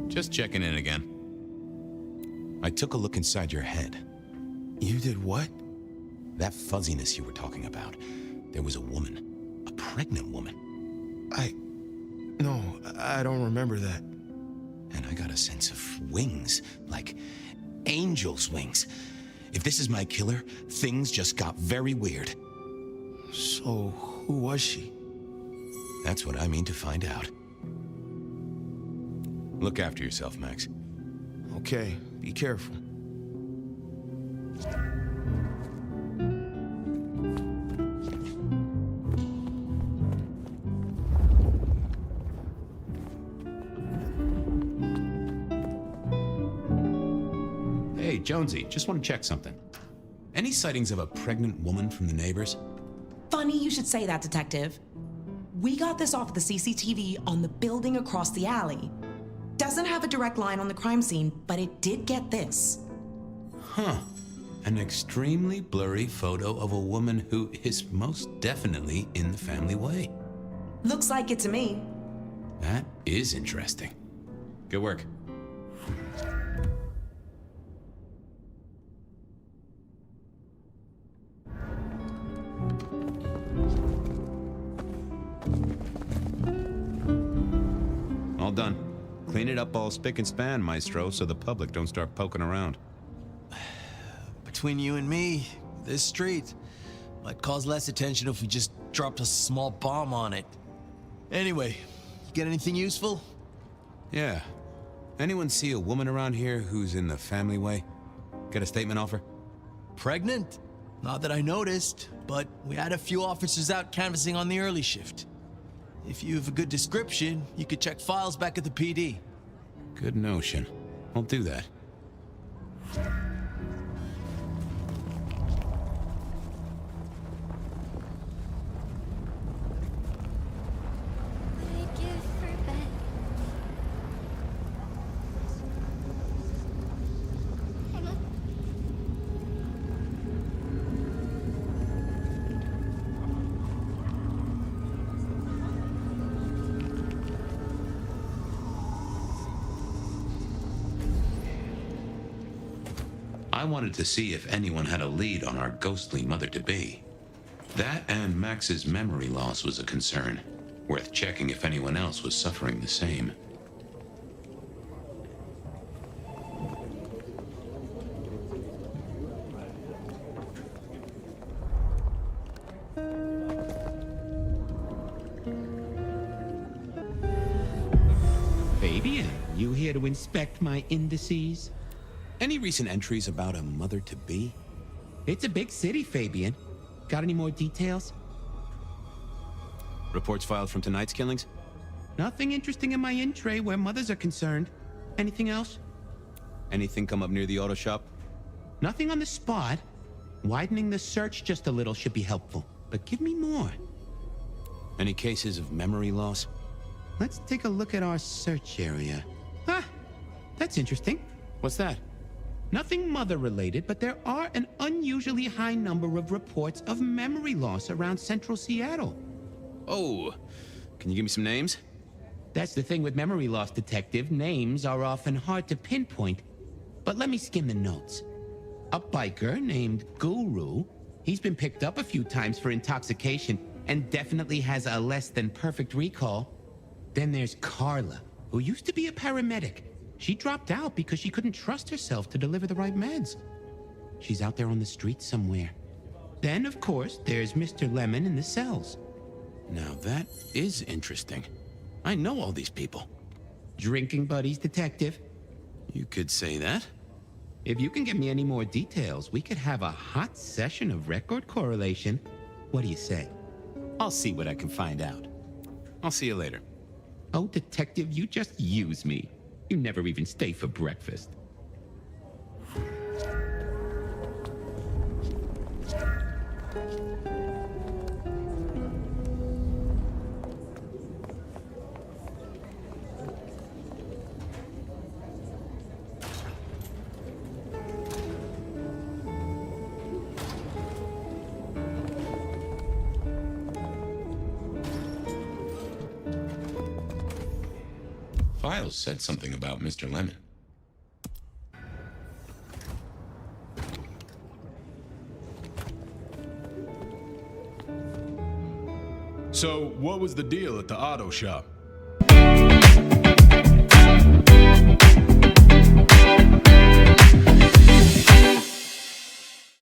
Speaker 2: Just checking in again. I took a look inside your head.
Speaker 20: You did what?
Speaker 2: That fuzziness you were talking about. There was a woman. A pregnant woman.
Speaker 20: No, I don't remember that.
Speaker 2: And I got a sense of wings, like angel's wings. If this is my killer, things just got very weird.
Speaker 20: So, who was she?
Speaker 2: That's what I mean to find out. Look after yourself, Max.
Speaker 20: Okay, be careful.
Speaker 2: Hey, Jonesy, just want to check something. Any sightings of a pregnant woman from the neighbors?
Speaker 5: Funny you should say that, Detective. We got this off the CCTV on the building across the alley. Doesn't have a direct line on the crime scene, but it did get this.
Speaker 2: Huh. An extremely blurry photo of a woman who is most definitely in the family way.
Speaker 5: Looks like it to me.
Speaker 2: That is interesting. Good work. All done. Clean it up all spick and span, Maestro, so the public don't start poking around.
Speaker 7: Between you and me, this street might cause less attention if we just dropped a small bomb on it. Anyway, you get anything useful?
Speaker 2: Yeah. Anyone see a woman around here who's in the family way? Get a statement off her?
Speaker 7: Pregnant? Not that I noticed, but we had a few officers out canvassing on the early shift. If you have a good description, you could check files back at the PD.
Speaker 2: Good notion. I'll do that.
Speaker 3: I wanted to see if anyone had a lead on our ghostly mother-to-be. That and Max's memory loss was a concern, worth checking if anyone else was suffering the same.
Speaker 2: Fabian, you here to inspect my indices? Any recent entries about a mother-to-be? It's a big city, Fabian. Got any more details? Reports filed from tonight's killings? Nothing interesting in my in-tray where mothers are concerned. Anything else? Anything come up near the auto shop? Nothing on the spot. Widening the search just a little should be helpful, but give me more. Any cases of memory loss? Let's take a look at our search area. Ah, that's interesting. What's that? Nothing mother-related, but there are an unusually high number of reports of memory loss around central Seattle. Oh, can you give me some names? That's the thing with memory loss, Detective. Names are often hard to pinpoint. But let me skim the notes. A biker named Guru. He's been picked up a few times for intoxication and definitely has a less than perfect recall. Then there's Carla, who used to be a paramedic. She dropped out because she couldn't trust herself to deliver the right meds. She's out there on the streets somewhere. Then, of course, there's Mr. Lemon in the cells. Now that is interesting. I know all these people. Drinking buddies, Detective? You could say that. If you can get me any more details, we could have a hot session of record correlation. What do you say? I'll see what I can find out. I'll see you later. Oh, Detective, you just use me. You never even stay for breakfast.
Speaker 3: Files said something about Mr. Lemon.
Speaker 13: So, what was the deal at the auto shop?